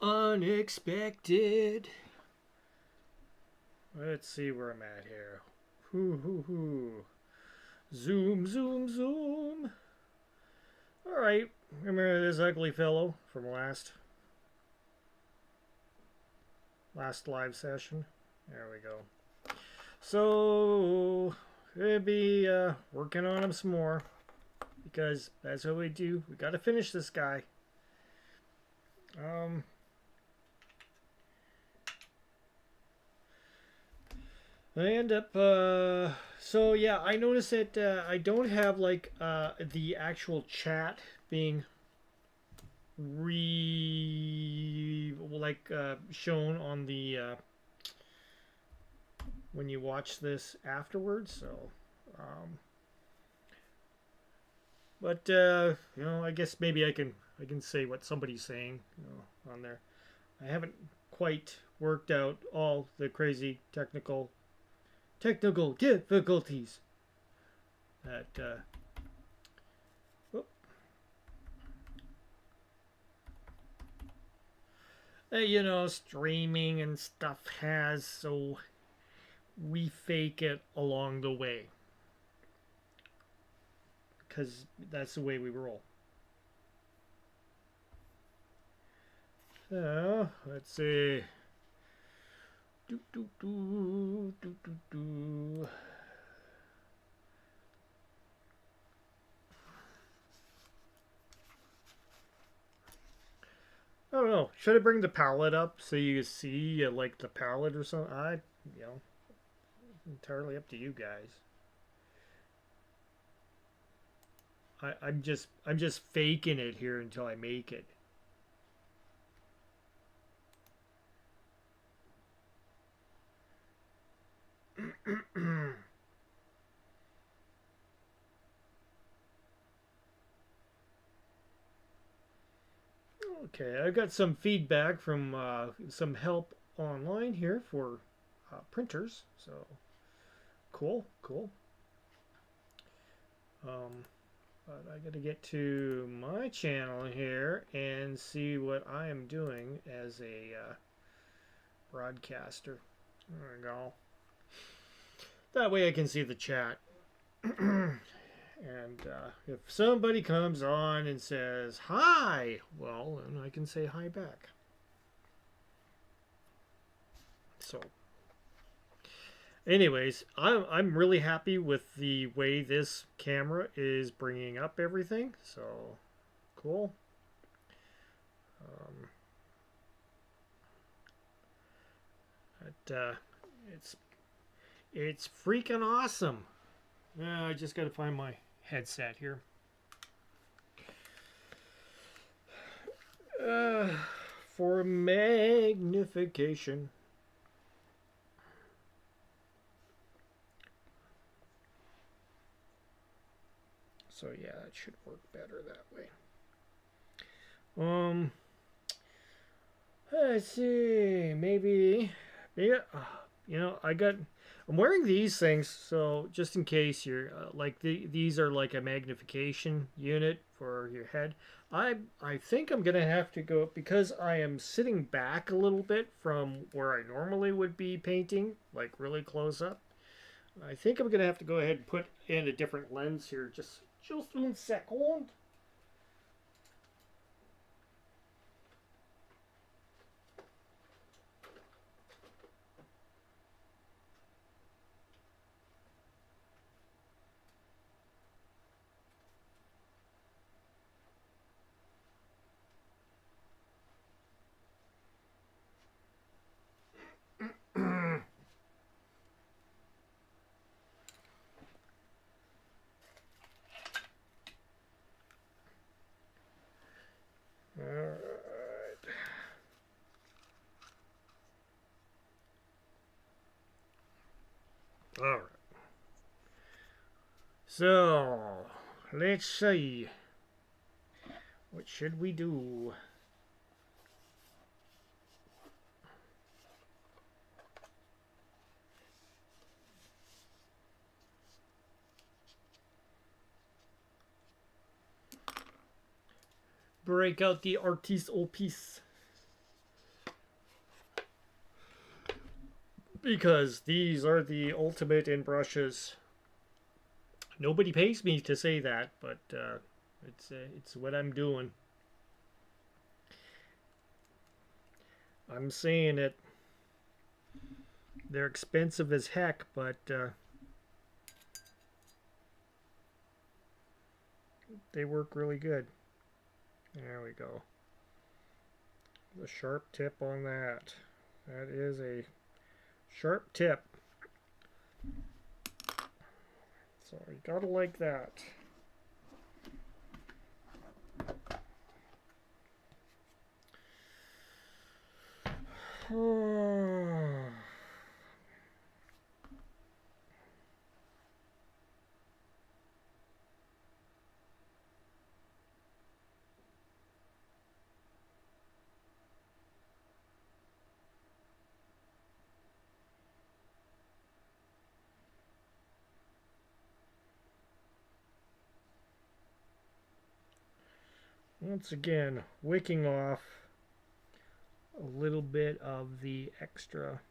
Unexpected. Let's see where I'm at here. Zoom, zoom, zoom. Alright, remember this ugly fellow from last live session? There we go. So, we'll be working on him some more. Because that's what we do. We gotta finish this guy. I end up, so yeah, I noticed that I don't have like the actual chat being shown on the when you watch this afterwards. So, but you know, I guess maybe I can say what somebody's saying, you know, on there. I haven't quite worked out all the crazy technical difficulties that you know, streaming and stuff has, so we fake it along the way because that's the way we roll. So let's see. I don't know. Should I bring the palette up so you see like the palette or something? You know, entirely up to you guys. I'm just faking it here until I make it. Okay, I got some feedback from some help online here for printers, so cool. But I got to get to my channel here and see what I am doing as a broadcaster. There we go. That way I can see the chat. And if somebody comes on and says hi, well, then I can say hi back. So, anyways, I'm really happy with the way this camera is bringing up everything. So, cool. It's freaking awesome. I just got to find my headset here. For magnification. So yeah, it should work better that way. Let's see, maybe, you know, I'm wearing these things, so just in case you're like these are like a magnification unit for your head. I think I'm gonna have to go because I am sitting back a little bit from where I normally would be painting, like really close up. I think I'm gonna have to go ahead and put in a different lens here. Just 1 second. So, let's see. What should we do? Break out the artiste au piece. Because these are the ultimate in brushes. Nobody pays me to say that, but it's what I'm doing. I'm saying it. They're expensive as heck, but they work really good. There we go. The sharp tip on that. That is a sharp tip. So you gotta like that. Once again, wicking off a little bit of the extra.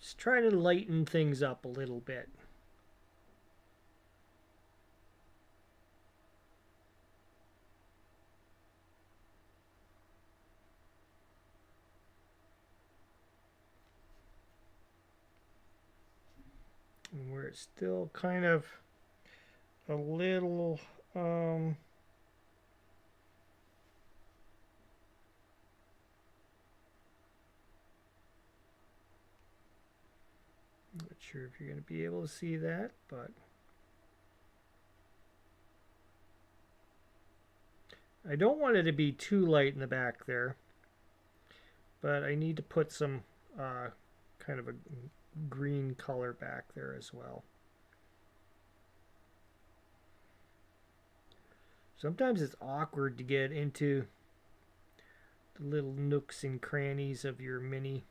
Just try to lighten things up a little bit. And where it's still kind of a little not sure if you're going to be able to see that, but I don't want it to be too light in the back there, but I need to put some kind of a green color back there as well. Sometimes it's awkward to get into the little nooks and crannies of your mini,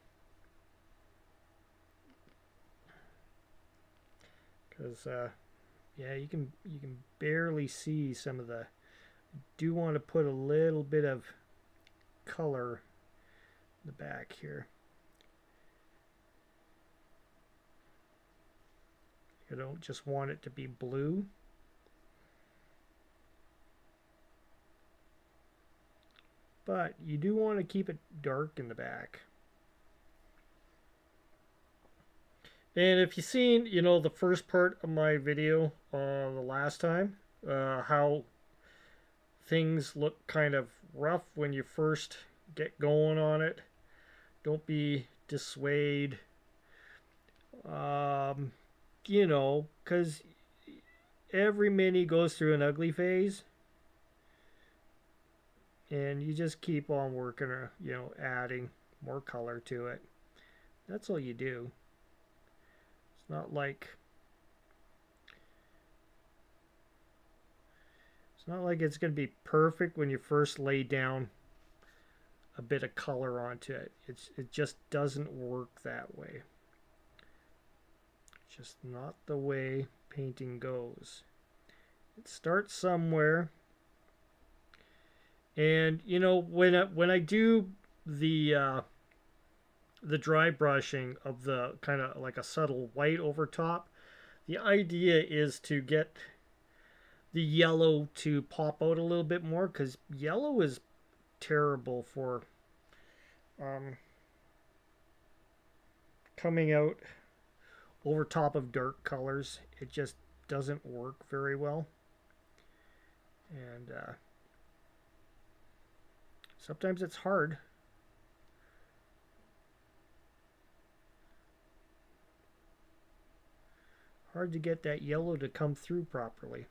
because yeah, you can barely see some of the. Do want to put a little bit of color in the back here. I don't just want it to be blue. But you do want to keep it dark in the back. And if you've seen, you know, the first part of my video the last time, how things look kind of rough when you first get going on it, don't be dissuaded. You know, because every mini goes through an ugly phase. And you just keep on working, or, you know, adding more color to it. That's all you do. It's not like it's going to be perfect when you first lay down a bit of color onto it. It just doesn't work that way. It's just not the way painting goes. It starts somewhere. And you know, when I do the dry brushing of the kind of like a subtle white over top, the idea is to get the yellow to pop out a little bit more, because yellow is terrible for coming out over top of dark colors. It just doesn't work very well. And Sometimes it's hard. Hard to get that yellow to come through properly.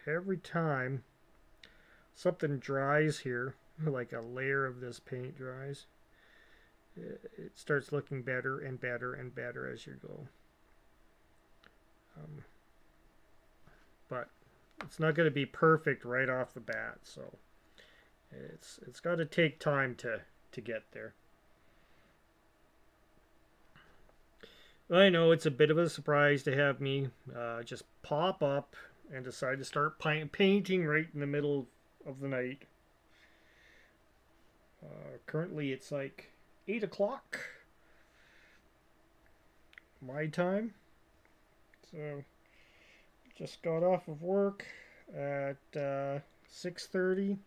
Every time something dries here, like a layer of this paint dries, it starts looking better and better and better as you go. But it's not going to be perfect right off the bat, so it's got to take time to get there. I know it's a bit of a surprise to have me just pop up and decide to start painting right in the middle of the night. Currently, it's like 8 o'clock my time. So, just got off of work at 6:30,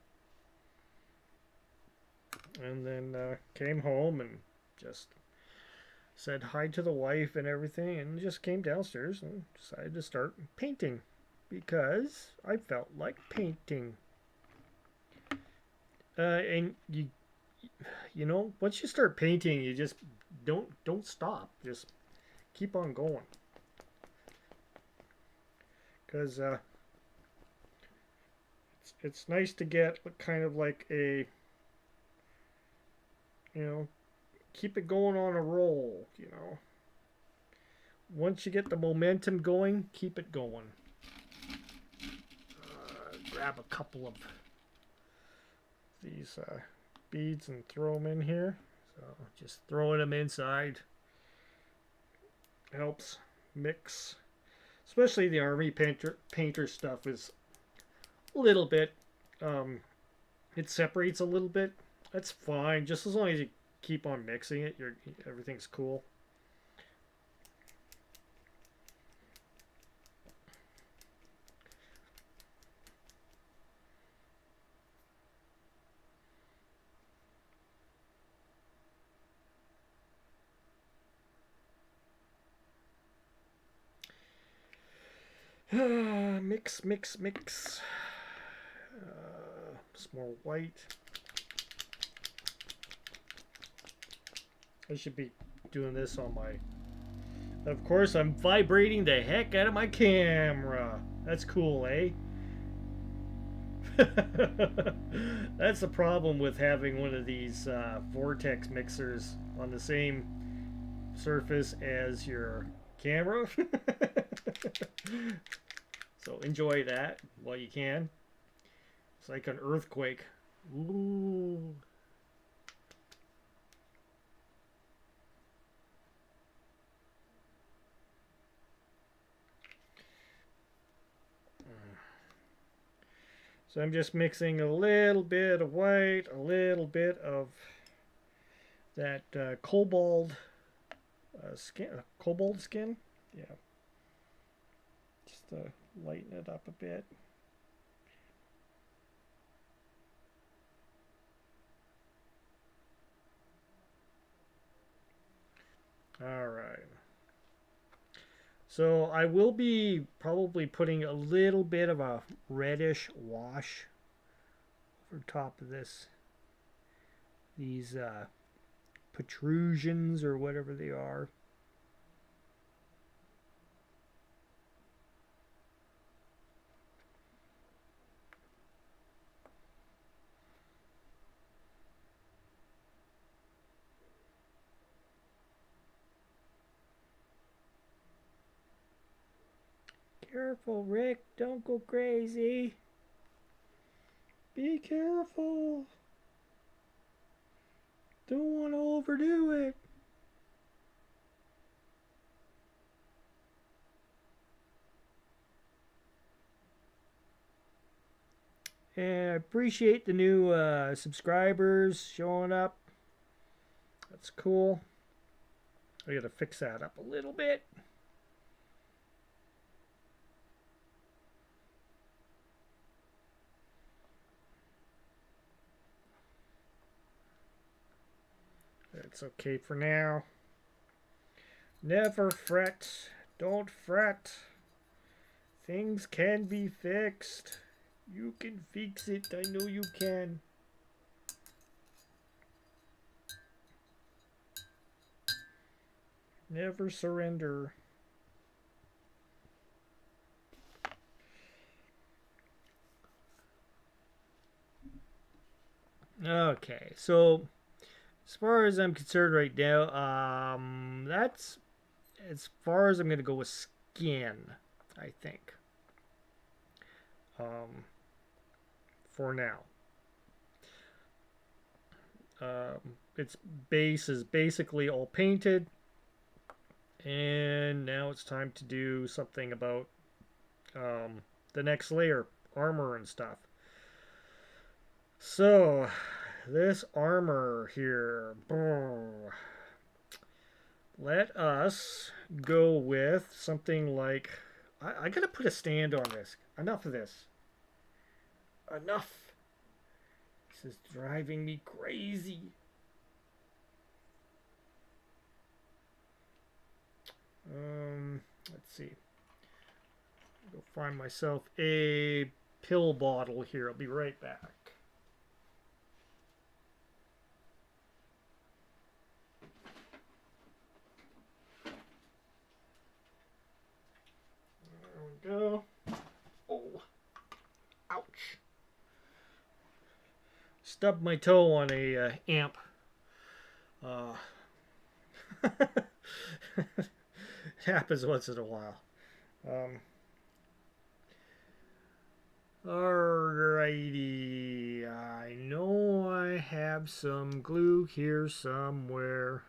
and then came home and just said hi to the wife and everything, and just came downstairs and decided to start painting because I felt like painting. And you know, once you start painting, you just don't stop. Just keep on going. Because it's nice to get kind of like a, you know, keep it going on a roll, you know. Once you get the momentum going, keep it going. Grab a couple of these beads and throw them in here. So just throwing them inside helps mix. Especially the army painter stuff is a little bit, it separates a little bit. That's fine, just as long as you keep on mixing it, everything's cool. Mix, mix, mix. Some more white. I should be doing this on my... Of course, I'm vibrating the heck out of my camera. That's cool, eh? That's the problem with having one of these vortex mixers on the same surface as your camera. So enjoy that while you can. It's like an earthquake. Ooh. So I'm just mixing a little bit of white, a little bit of that cobalt skin. Yeah. Just to lighten it up a bit. All right. So I will be probably putting a little bit of a reddish wash over top of these protrusions or whatever they are. Careful, Rick. Don't go crazy. Be careful. Don't want to overdo it. And I appreciate the new subscribers showing up. That's cool. I gotta fix that up a little bit. It's okay for now. Never fret. Don't fret. Things can be fixed. You can fix it. I know you can. Never surrender. Okay, so as far as I'm concerned right now, that's as far as I'm gonna go with skin, I think. For now. Its base is basically all painted, and now it's time to do something about the next layer, armor and stuff. So, this armor here, let us go with something like, I gotta put a stand on this. Enough of this. Enough. This is driving me crazy. Let's see. Go find myself a pill bottle here. I'll be right back. There we go. Oh, ouch. Stubbed my toe on a amp. It happens once in a while. Alrighty. I know I have some glue here somewhere.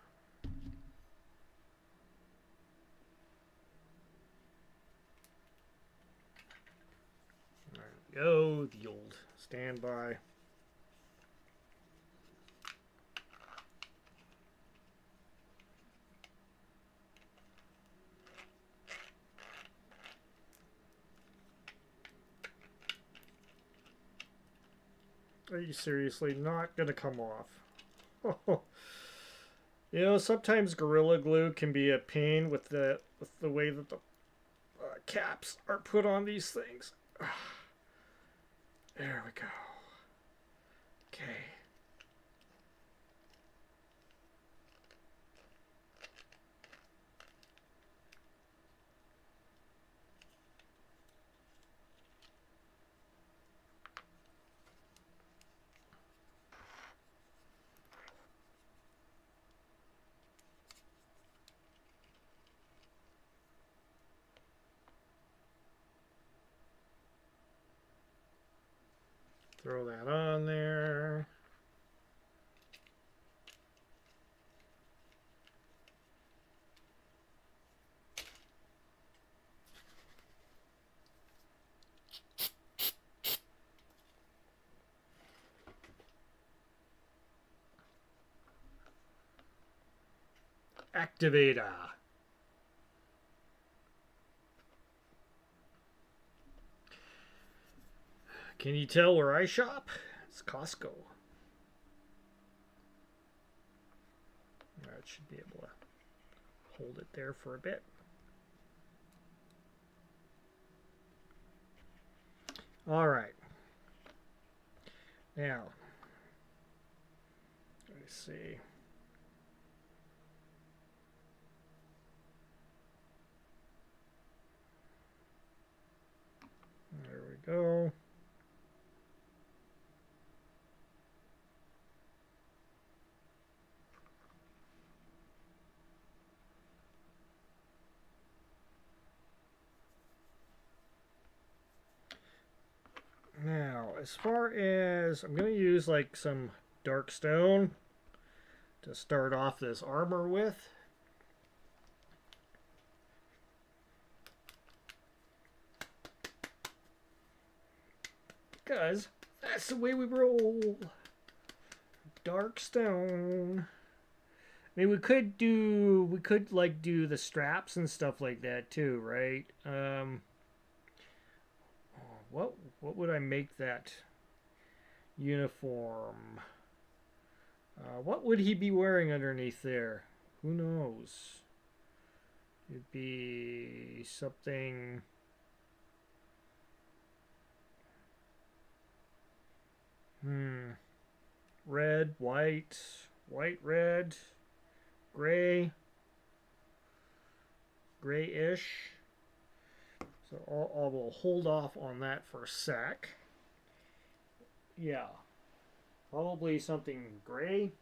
There we go. The old standby. Are you seriously not gonna come off? You know, sometimes Gorilla Glue can be a pain with the way that the caps are put on these things. There we go. Okay. Throw that on there. Activator. Can you tell where I shop? It's Costco. That should be able to hold it there for a bit. All right. Now, let's see. There we go. Now, as far as I'm going to use like some dark stone to start off this armor with. Because that's the way we roll. Dark stone. I mean, we could like do the straps and stuff like that too, right? What would I make that uniform? What would he be wearing underneath there? Who knows? It'd be something. Red, white, red, gray, grayish. So I will hold off on that for a sec. Yeah, probably something gray.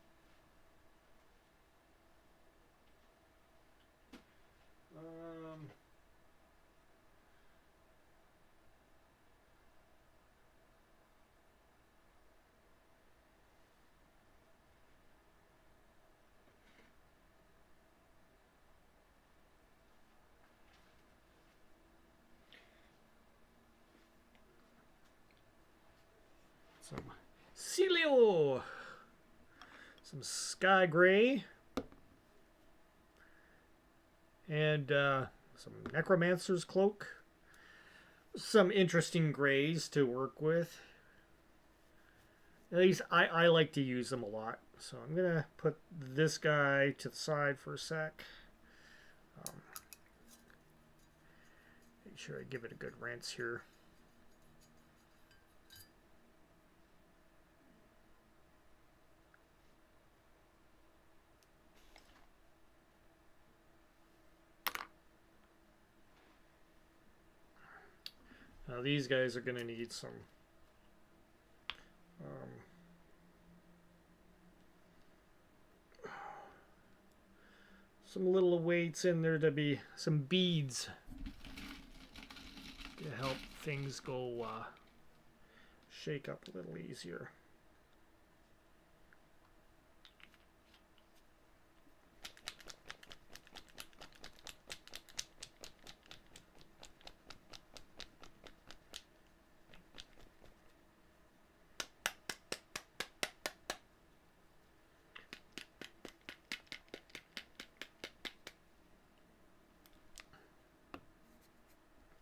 Some Celio. Some sky gray. And some necromancer's cloak. Some interesting grays to work with. At least I like to use them a lot. So I'm going to put this guy to the side for a sec. Make sure I give it a good rinse here. Now these guys are going to need some little weights in there to be some beads to help things go shake up a little easier.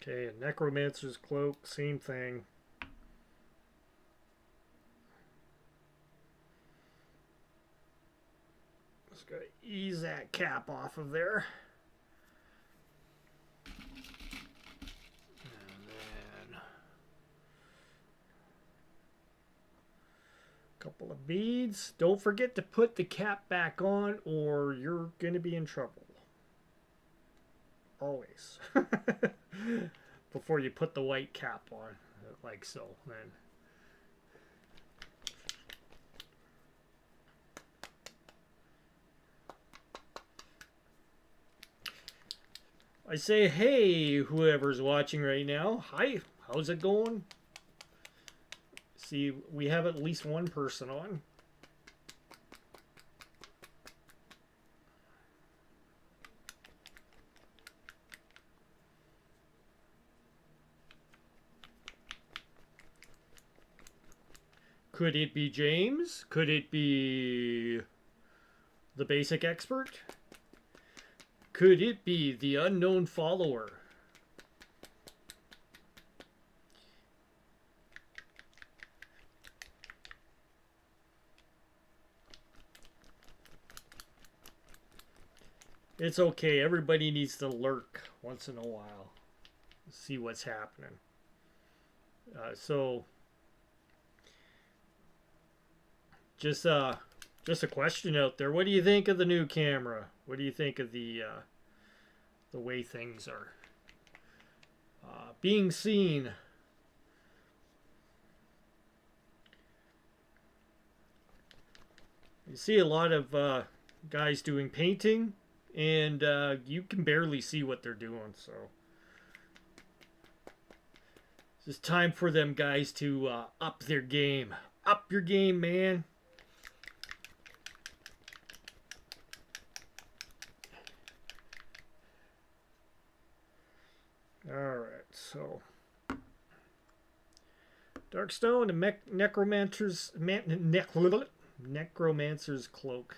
Okay, a necromancer's cloak, same thing. Just gotta ease that cap off of there. And then a couple of beads. Don't forget to put the cap back on or you're gonna be in trouble. Always. Before you put the white cap on, like so, then. I say, hey, whoever's watching right now. Hi, how's it going? See, we have at least one person on. Could it be James? Could it be the basic expert? Could it be the unknown follower? It's okay. Everybody needs to lurk once in a while. See what's happening. So just a question out there. What do you think of the new camera? What do you think of the way things are being seen? You see a lot of guys doing painting, and you can barely see what they're doing. So it's just time for them guys to up their game. Up your game, man. Alright, so Darkstone and Necromancer's Cloak.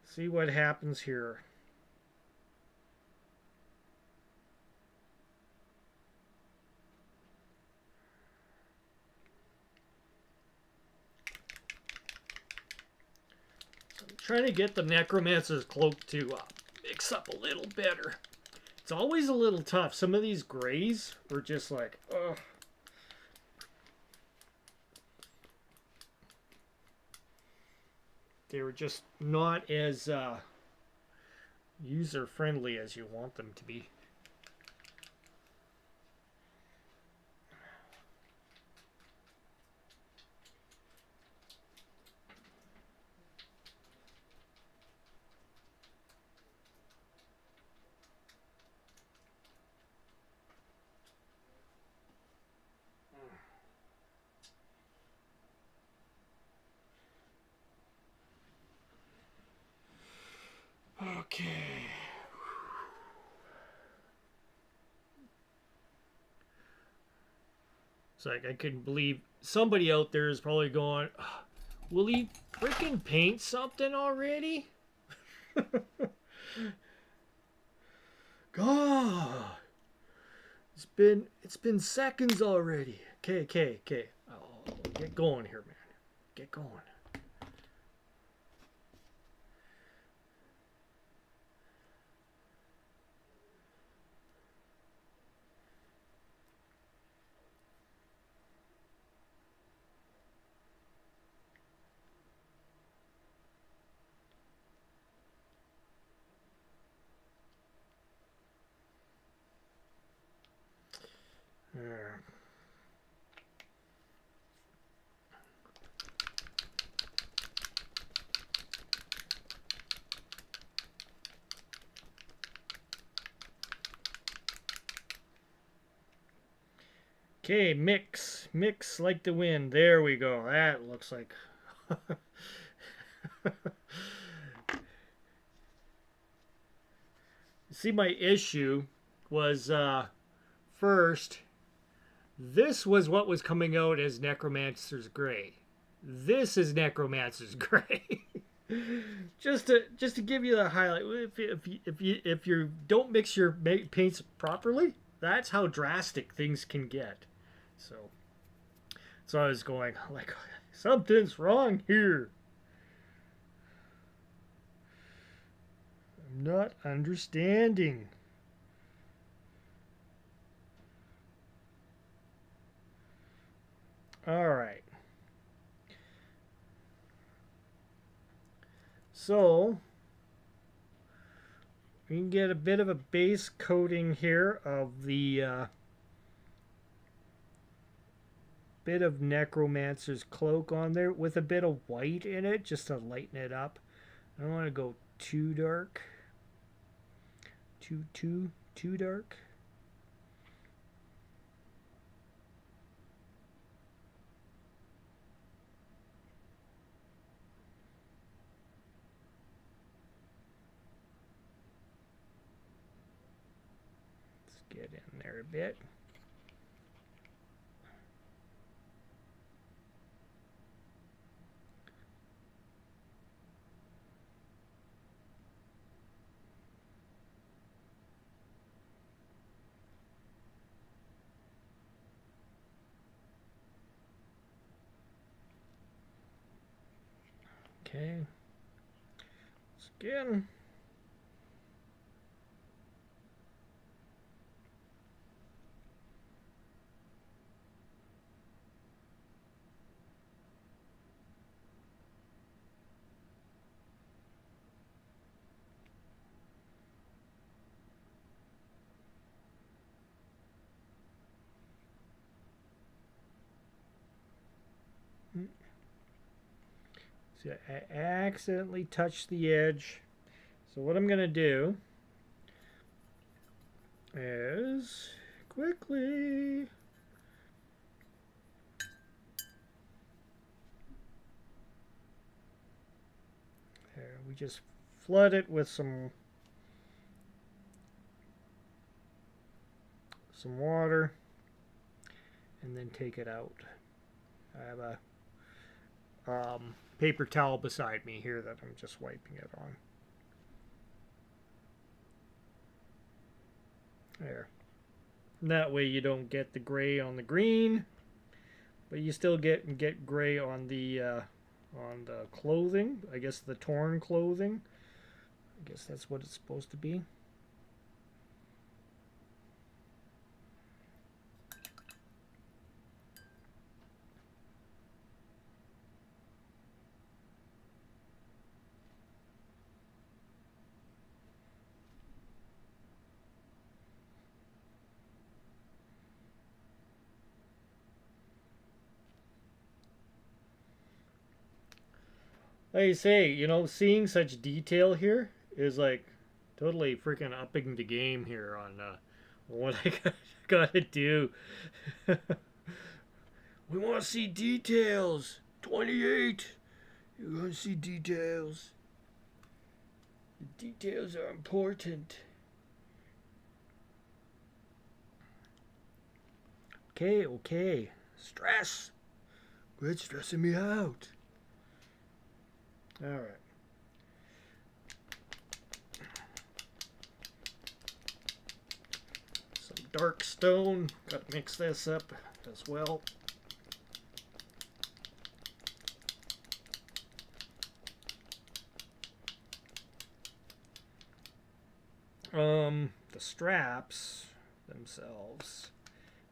See what happens here. trying to get the Necromancer's Cloak to mix up a little better. It's always a little tough. Some of these grays were just like, ugh. They were just not as user-friendly as you want them to be. Okay. It's like I couldn't believe somebody out there is probably going, will he freaking paint something already? God. It's been seconds already. Okay. Oh, get going here, man. Get going. There. Okay, mix like the wind. There we go. That looks like. See, my issue was first, this was what was coming out as Necromancer's Gray. This is Necromancer's Gray. just to give you the highlight. If you don't mix your paints properly, that's how drastic things can get. So I was going like, something's wrong here. I'm not understanding. All right. So we can get a bit of a base coating here of the bit of Necromancer's Cloak on there with a bit of white in it just to lighten it up. I don't want to go too dark. Too dark. Let's get in there a bit. Okay. Again. See, I accidentally touched the edge. So what I'm going to do is quickly there, we just flood it with some water and then take it out. I have a paper towel beside me here that I'm just wiping it on. There. And that way you don't get the gray on the green, but you still get gray on the on the clothing. I guess the torn clothing. I guess that's what it's supposed to be. Like you say, you know, seeing such detail here is like totally freaking upping the game here on what I gotta do. We want to see details. 28. You want to see details. The details are important. Okay, okay. Stress. Quit stressing me out. All right. Some dark stone. Got to mix this up as well. The straps themselves,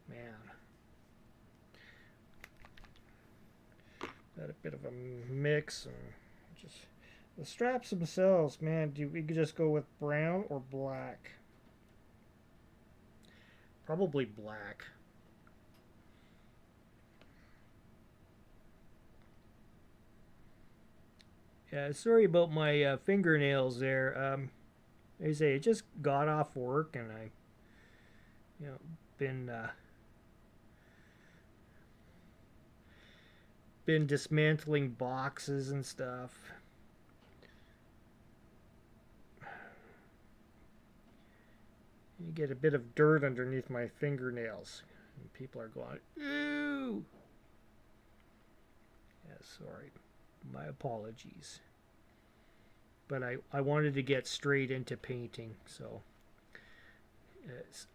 man. Got a bit of a mix, and just the straps themselves, man. We could just go with brown or black? Probably black. Yeah, sorry about my fingernails there. I say I just got off work and I, you know, been dismantling boxes and stuff. You get a bit of dirt underneath my fingernails, and people are going, "Ew!" Yeah, sorry. My apologies. But I wanted to get straight into painting, so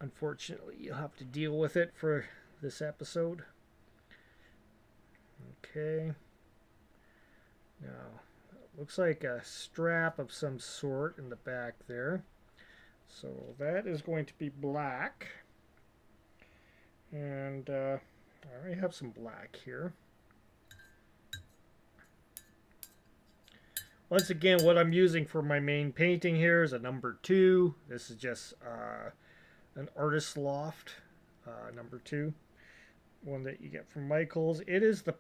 unfortunately you'll have to deal with it for this episode. Okay. Now, looks like a strap of some sort in the back there. So that is going to be black. And I already have some black here. Once again, what I'm using for my main painting here is a number 2. This is just an Artist Loft number 2. One that you get from Michaels. It is the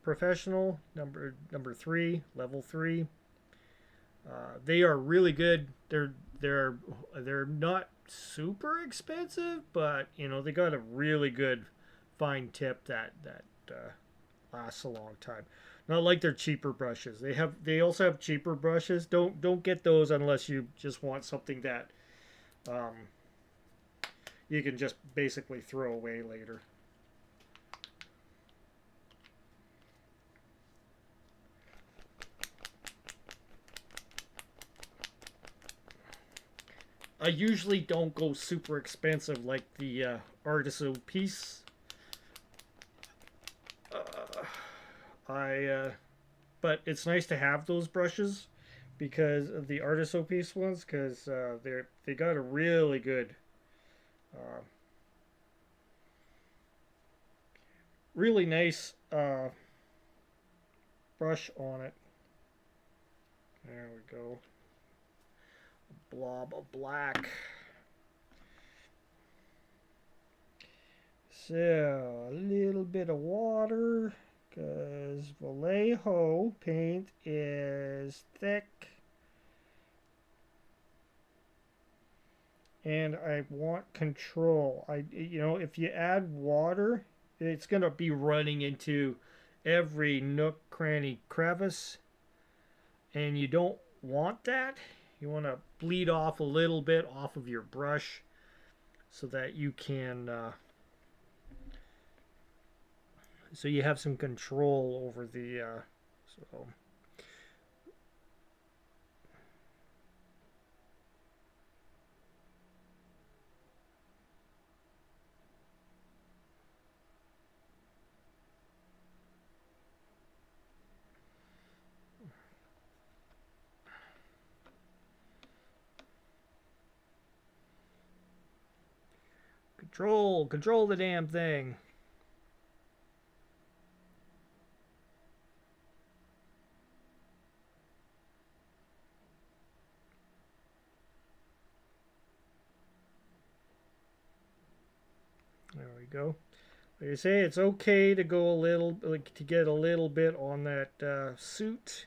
Professional number 3, level 3. They are really good. They're not super expensive, but you know they got a really good fine tip that lasts a long time. Not like their cheaper brushes. They also have cheaper brushes. Don't get those unless you just want something that you can just basically throw away later. I usually don't go super expensive like the Artiso piece. But it's nice to have those brushes because of the Artiso piece ones, because they got a really good, really nice brush on it. There we go. A blob of black. So a little bit of water, because Vallejo paint is thick, and I want control. If you add water, it's gonna be running into every nook, cranny, crevice, and you don't want that. You want to bleed off a little bit off of your brush so that you can so you have some control over the so Control the damn thing. There we go. Like I say, it's okay to go a little, like to get a little bit on that suit,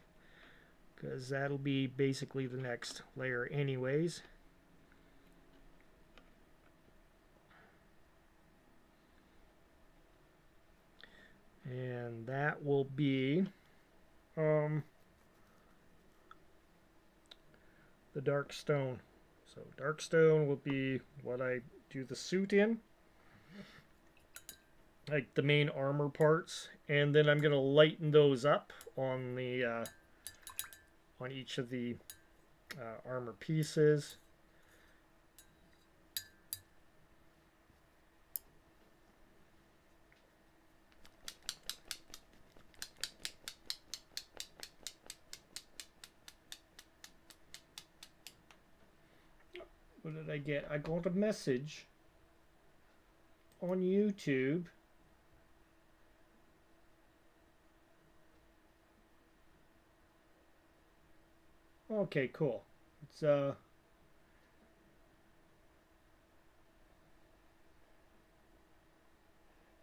because that'll be basically the next layer anyways. And that will be the dark stone. So dark stone will be what I do the suit in, like the main armor parts, and then I'm gonna lighten those up on the on each of the armor pieces. What did I get? I got a message on YouTube. Okay, cool. It's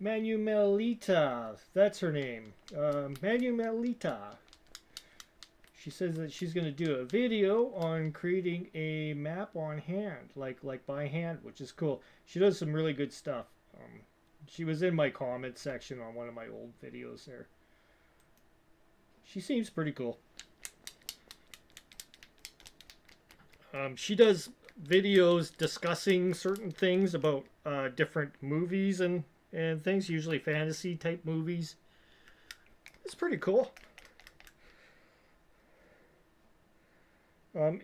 Manuelita. That's her name. Manuelita. She says that she's going to do a video on creating a map on hand, like by hand, which is cool. She does some really good stuff. She was in my comment section on one of my old videos there. She seems pretty cool. She does videos discussing certain things about different movies and things, usually fantasy type movies. It's pretty cool.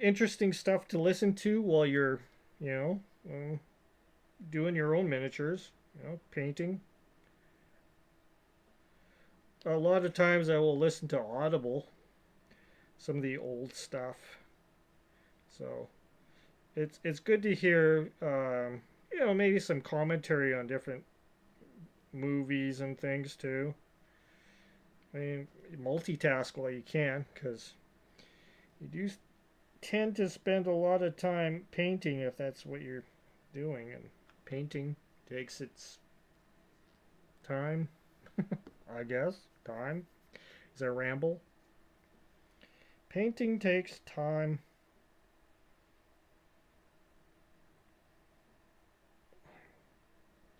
Interesting stuff to listen to while you're, doing your own miniatures, painting. A lot of times I will listen to Audible, some of the old stuff. So it's good to hear, maybe some commentary on different movies and things too. I mean, multitask while you can, because you do tend to spend a lot of time painting if that's what you're doing, and painting takes its time. I guess time is a ramble. Painting takes time.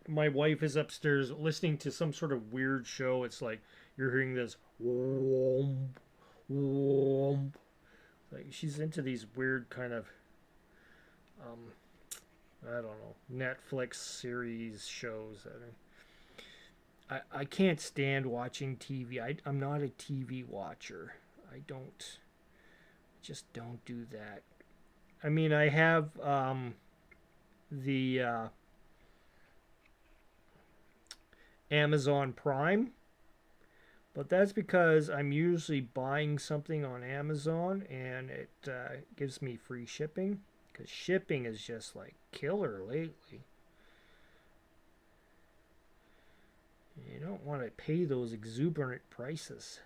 My wife is upstairs listening to some sort of weird show. It's like you're hearing this womp womp. Like she's into these weird kind of I don't know, Netflix series shows. I can't stand watching TV. I'm not a TV watcher. I just don't do that. I mean, I have the Amazon Prime, but that's because I'm usually buying something on Amazon and it gives me free shipping, because shipping is just like killer lately. You don't want to pay those exuberant prices.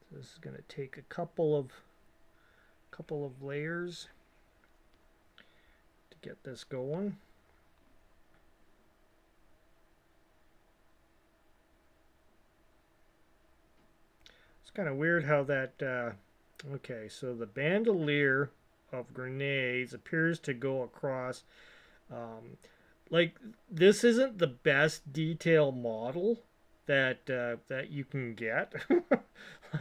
So this is going to take a couple of layers to get this going. It's kind of weird how that okay, so the bandolier of grenades appears to go across, like this isn't the best detail model that you can get.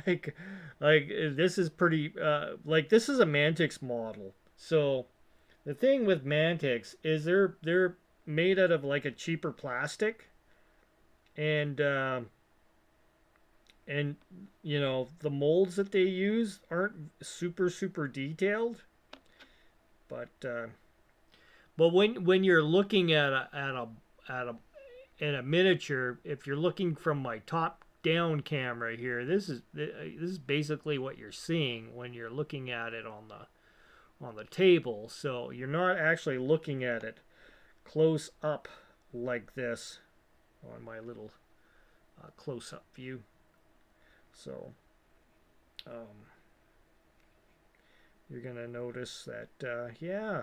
like this is pretty like this is a Mantic's model. So the thing with Mantics is they're made out of like a cheaper plastic, and the molds that they use aren't super detailed, but But when you're looking at a at a miniature, if you're looking from my top down camera here, this is basically what you're seeing when you're looking at it on the table. So you're not actually looking at it close up like this on my little close up view. So um, you're gonna notice that yeah,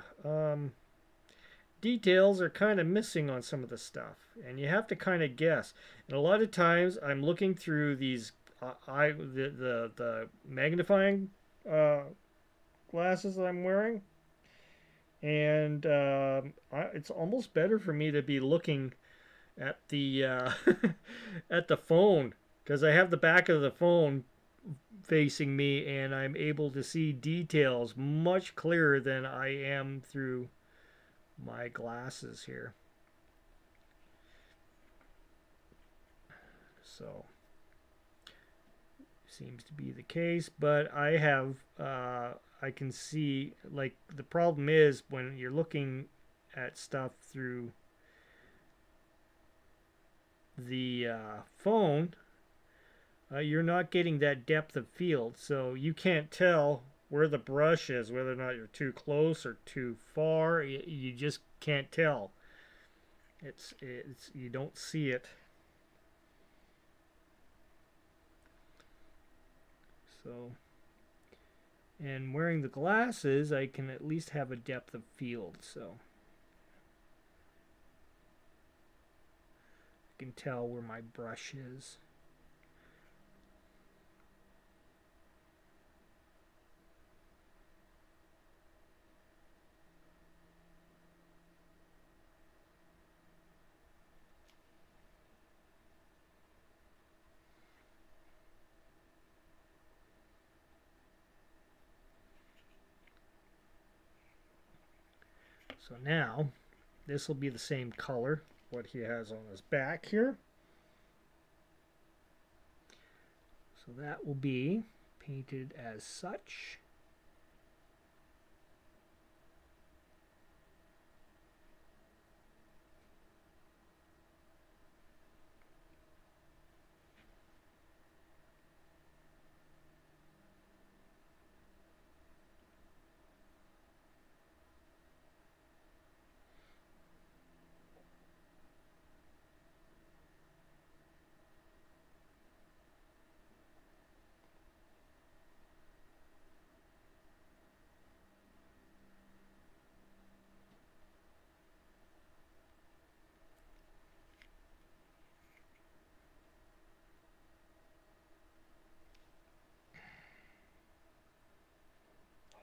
details are kind of missing on some of the stuff, and you have to kind of guess. And a lot of times, I'm looking through these the magnifying uh, glasses that I'm wearing, and it's almost better for me to be looking at the at the phone because I have the back of the phone facing me, and I'm able to see details much clearer than I am through my glasses here. So seems to be the case, but I can see, like, the problem is when you're looking at stuff through the phone, you're not getting that depth of field, so you can't tell where the brush is, whether or not you're too close or too far. You just can't tell. It's you don't see it. So, and wearing the glasses, I can at least have a depth of field, so I can tell where my brush is. So now, this will be the same color, what he has on his back here. So that will be painted as such.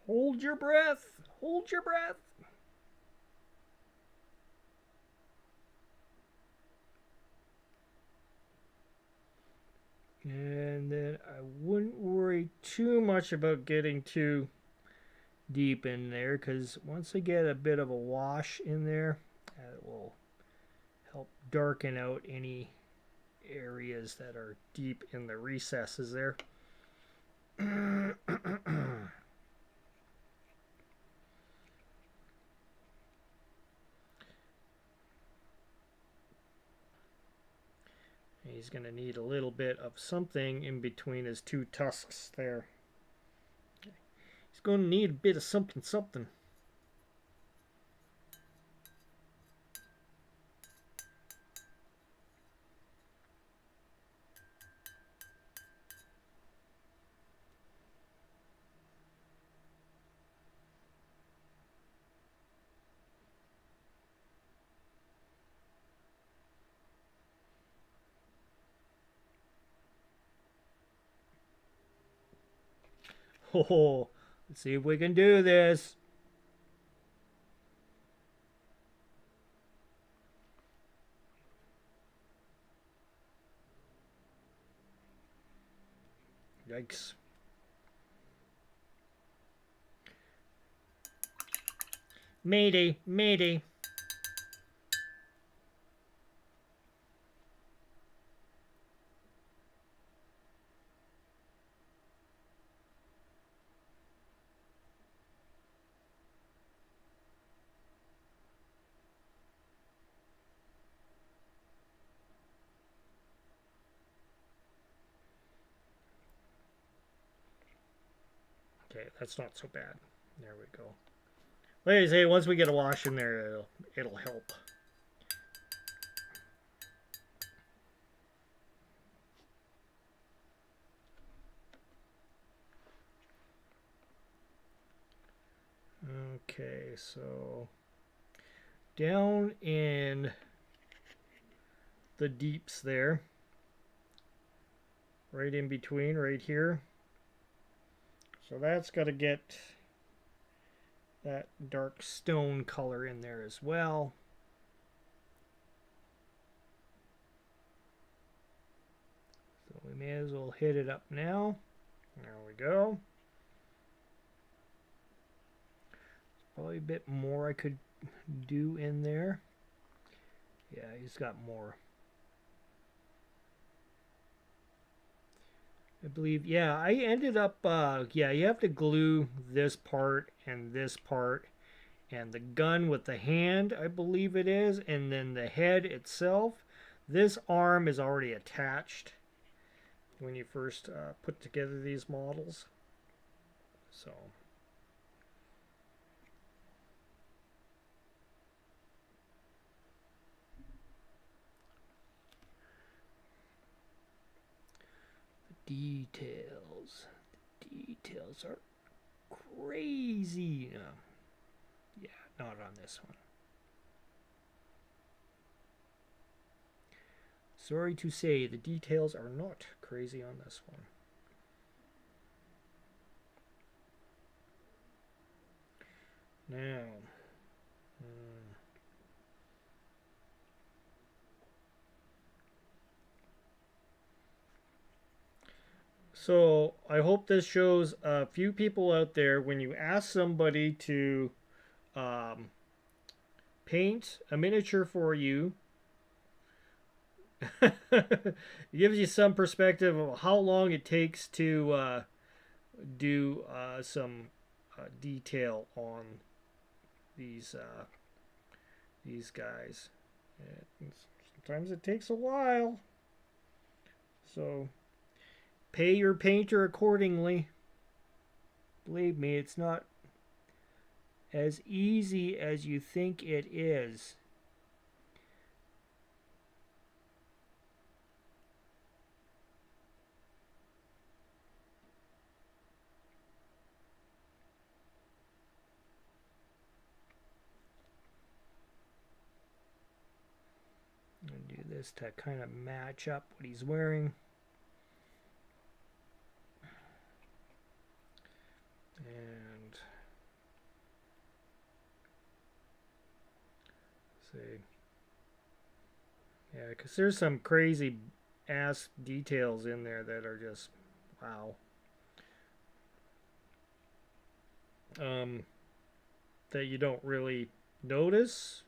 Hold your breath. Hold your breath. And then I wouldn't worry too much about getting too deep in there, because once I get a bit of a wash in there, it will help darken out any areas that are deep in the recesses there. He's going to need a little bit of something in between his two tusks there. He's going to need a bit of something, something. Oh, let's see if we can do this. Yikes. Mayday, mayday. Okay, that's not so bad. There we go. Like I say, once we get a wash in there, it'll help. Okay, so down in the deeps there, right in between, right here. So that's got to get that dark stone color in there as well. So we may as well hit it up now. There we go. Probably a bit more I could do in there. Yeah, he's got more. I believe, yeah, I ended up, yeah, you have to glue this part and the gun with the hand, I believe it is, and then the head itself. This arm is already attached when you first put together these models. So details. Details are crazy. Yeah, not on this one. Sorry to say, the details are not crazy on this one. Now, so I hope this shows a few people out there when you ask somebody to paint a miniature for you. It gives you some perspective of how long it takes to do some detail on these guys. And sometimes it takes a while, so pay your painter accordingly. Believe me, it's not as easy as you think it is. Do this to kind of match up what he's wearing. And see. Yeah, because there's some crazy ass details in there that are just wow. That you don't really notice.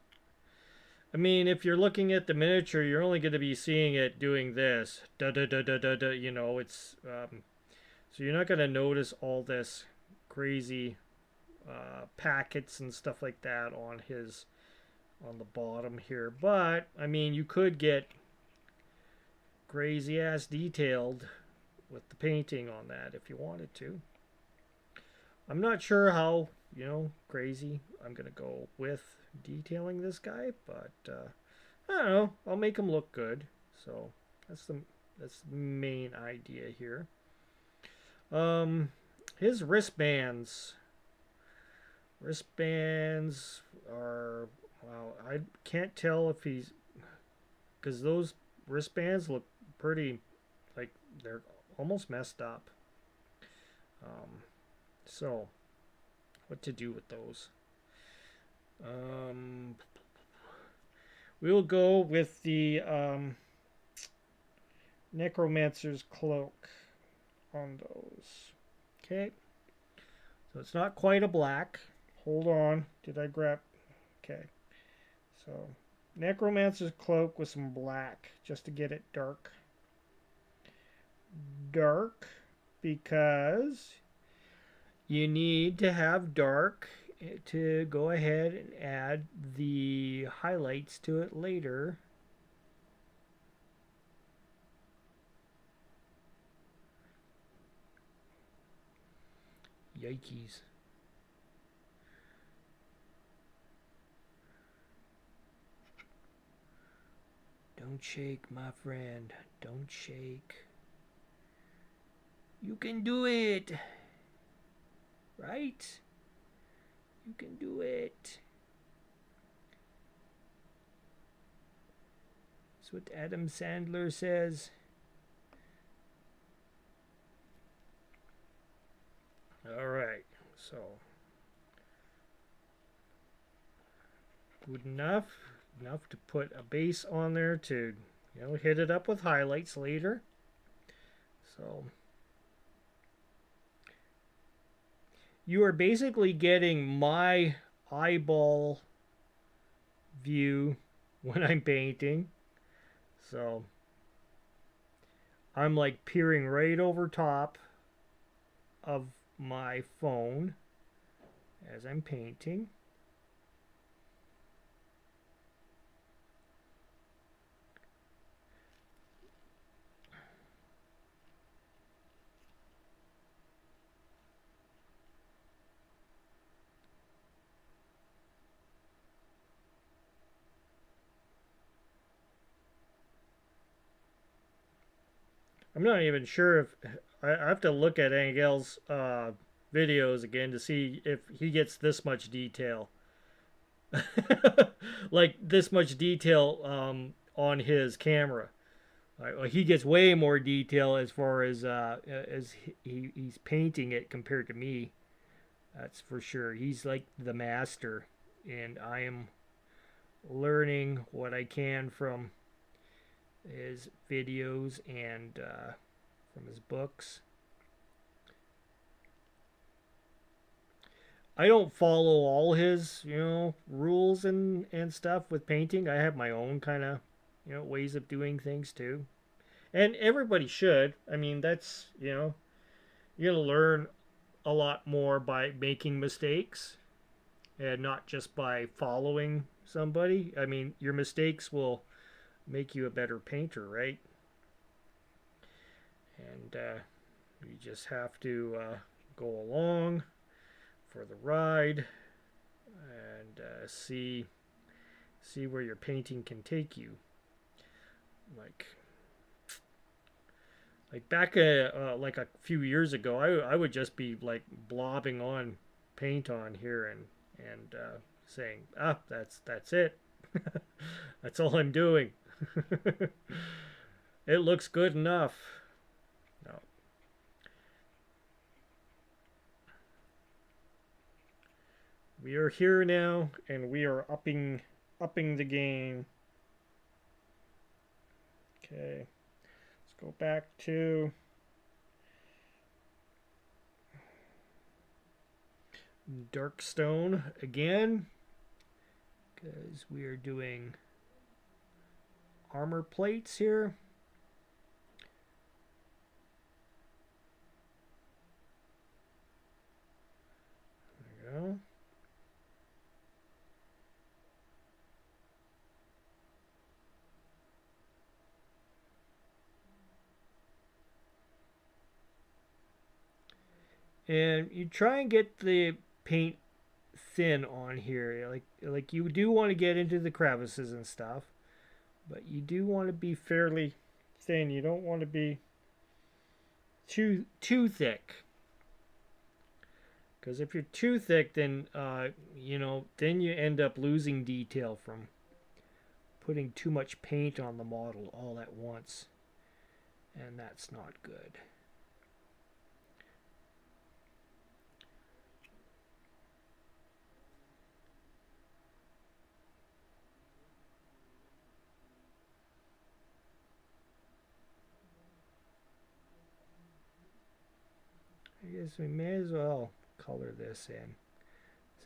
I mean, if you're looking at the miniature, you're only going to be seeing it doing this. Da da da da da da. You know, it's so you're not going to notice all this crazy packets and stuff like that on the bottom here. But I mean, you could get crazy ass detailed with the painting on that if you wanted to. I'm not sure how crazy I'm gonna go with detailing this guy, but I don't know. I'll make him look good. So that's the main idea here. His wristbands. Wristbands are wow. I can't tell if he's because those wristbands look pretty like they're almost messed up. So what to do with those? We'll go with the necromancer's cloak on those. Okay, so it's not quite a black. Hold on, did I grab? Okay, so necromancer's cloak with some black just to get it dark. Dark because you need to have dark to go ahead and add the highlights to it later. Yikes. Don't shake, my friend. Don't shake. You can do it. Right? You can do it. That's what Adam Sandler says. All right. So, good enough. Enough to put a base on there to, hit it up with highlights later. So, you are basically getting my eyeball view when I'm painting. So, I'm like peering right over top of my phone as I'm painting. I'm not even sure if I have to look at Angel's videos again to see if he gets this much detail. Like this much detail on his camera. He gets way more detail as far as he's painting it compared to me. That's for sure. He's like the master, and I am learning what I can from his videos and from his books. I don't follow all his, rules and stuff with painting. I have my own kind of, ways of doing things too. And everybody should. I mean, that's, you're going to learn a lot more by making mistakes and not just by following somebody. I mean, your mistakes will make you a better painter, right? And you just have to go along for the ride and see where your painting can take you. Like back like a few years ago, I would just be like blobbing on paint on here and saying, that's it. That's all I'm doing. It looks good enough. No. We are here now, and we are upping the game. Okay, let's go back to dark stone again, because we are doing armor plates here. There we go. And you try and get the paint thin on here. Like you do want to get into the crevices and stuff, but you do want to be fairly thin. You don't want to be too thick. Because if you're too thick, then then you end up losing detail from putting too much paint on the model all at once, and that's not good. I guess we may as well color this in,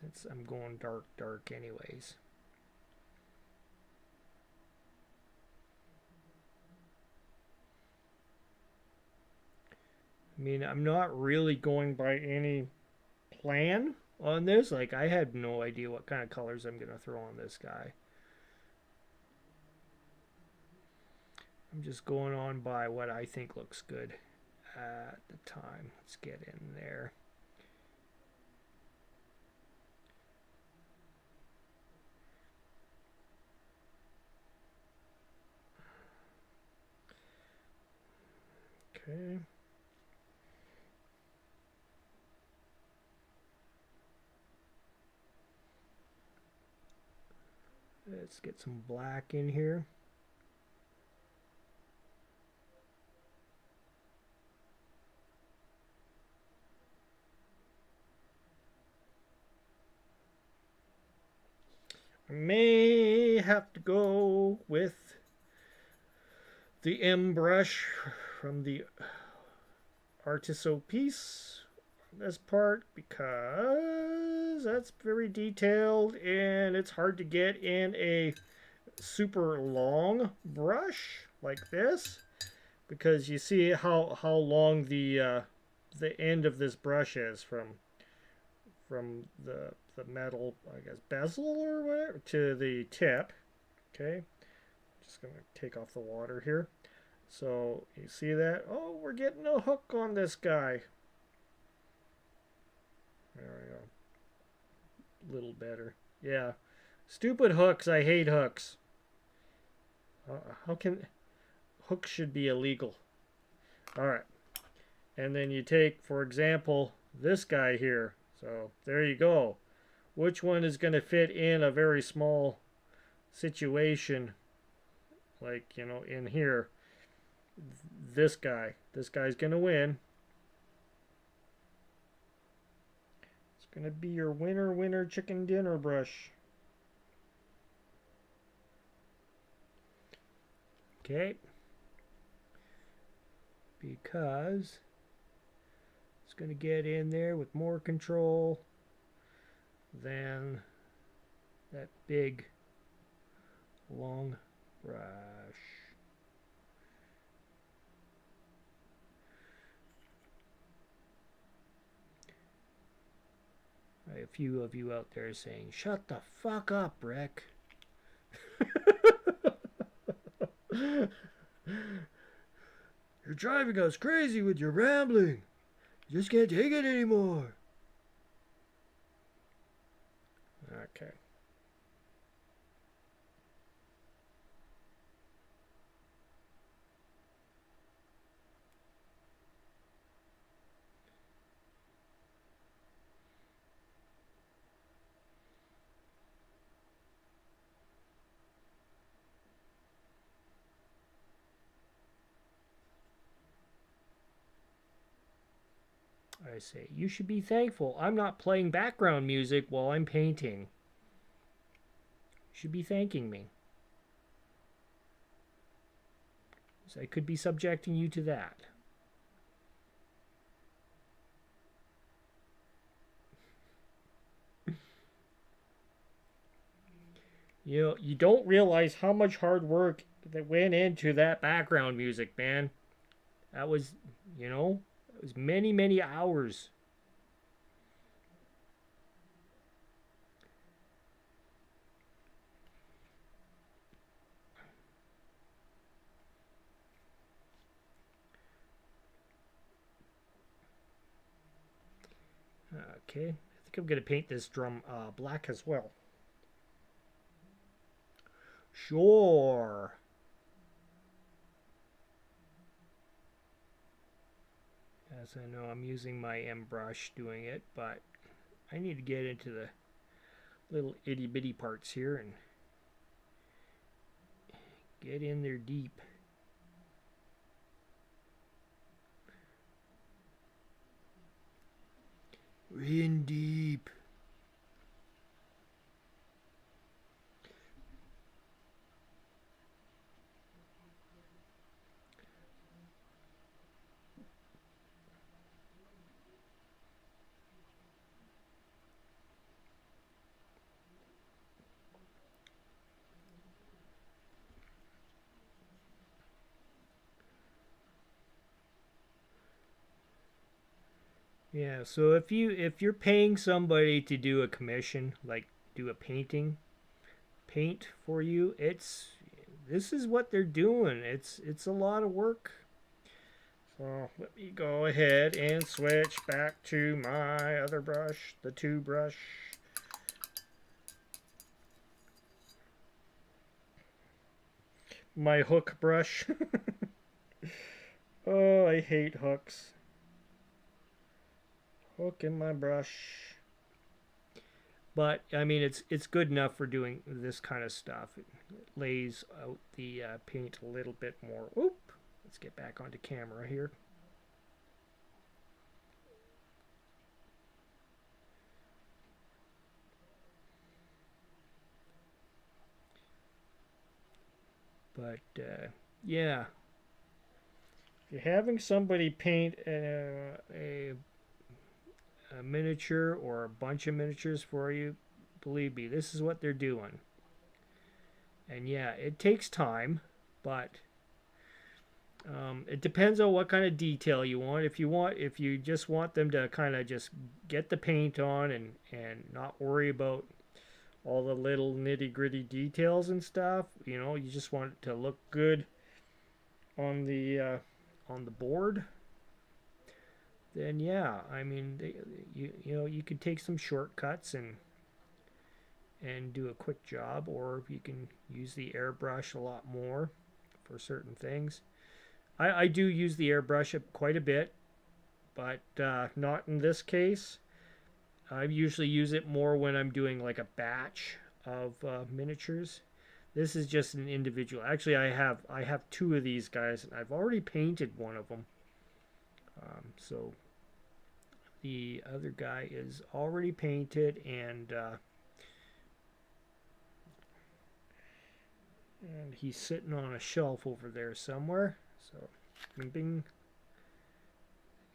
since I'm going dark anyways. I mean, I'm not really going by any plan on this. Like, I had no idea what kind of colors I'm going to throw on this guy. I'm just going on by what I think looks good at the time. Let's get in there. Okay. Let's get some black in here. I may have to go with the M brush from the Artiso piece on this part because that's very detailed and it's hard to get in a super long brush like this because you see how long the end of this brush is from the metal, I guess, bezel or whatever to the tip. Okay, just gonna take off the water here. So you see that? Oh, we're getting a hook on this guy. There we go. A little better. Yeah. Stupid hooks. I hate hooks. How can hooks should be illegal? All right. And then you take, for example, this guy here. So there you go. Which one is going to fit in a very small situation, like, you know, in here? This guy. This guy's going to win. It's going to be your winner chicken dinner brush. Okay. Because it's going to get in there with more control than that big long brush. A few of you out there saying, "Shut the fuck up, Rick." You're driving us crazy with your rambling. You just can't take it anymore. Okay. I say, you should be thankful I'm not playing background music while I'm painting. You should be thanking me. So I could be subjecting you to that. You know, you don't realize how much hard work that went into that background music, man. That was, you know, it was many hours. Okay, I think I'm going to paint this drum black as well. Sure. As I know, I'm using my M brush doing it, but I need to get into the little itty bitty parts here and get in there deep. In deep. Yeah, so if you're paying somebody to do a commission, like do a paint for you, this is what they're doing. It's a lot of work. So let me go ahead and switch back to my other brush, the 2 brush. My hook brush. Oh, I hate hooks. Hook in my brush. But I mean, it's good enough for doing this kind of stuff. It lays out the paint a little bit more. Oop! Let's get back onto camera here. But yeah, if you're having somebody paint a miniature or a bunch of miniatures for you, believe me, this is what they're doing. And yeah, it takes time, but it depends on what kind of detail you want. If you just want them to kind of just get the paint on and not worry about all the little nitty gritty details and stuff, you just want it to look good on the board. Then yeah, I mean, you could take some shortcuts and do a quick job, or you can use the airbrush a lot more for certain things. I do use the airbrush quite a bit, but not in this case. I usually use it more when I'm doing like a batch of miniatures. This is just an individual. Actually, I have two of these guys, and I've already painted one of them. So the other guy is already painted, and he's sitting on a shelf over there somewhere. So, bing, bing.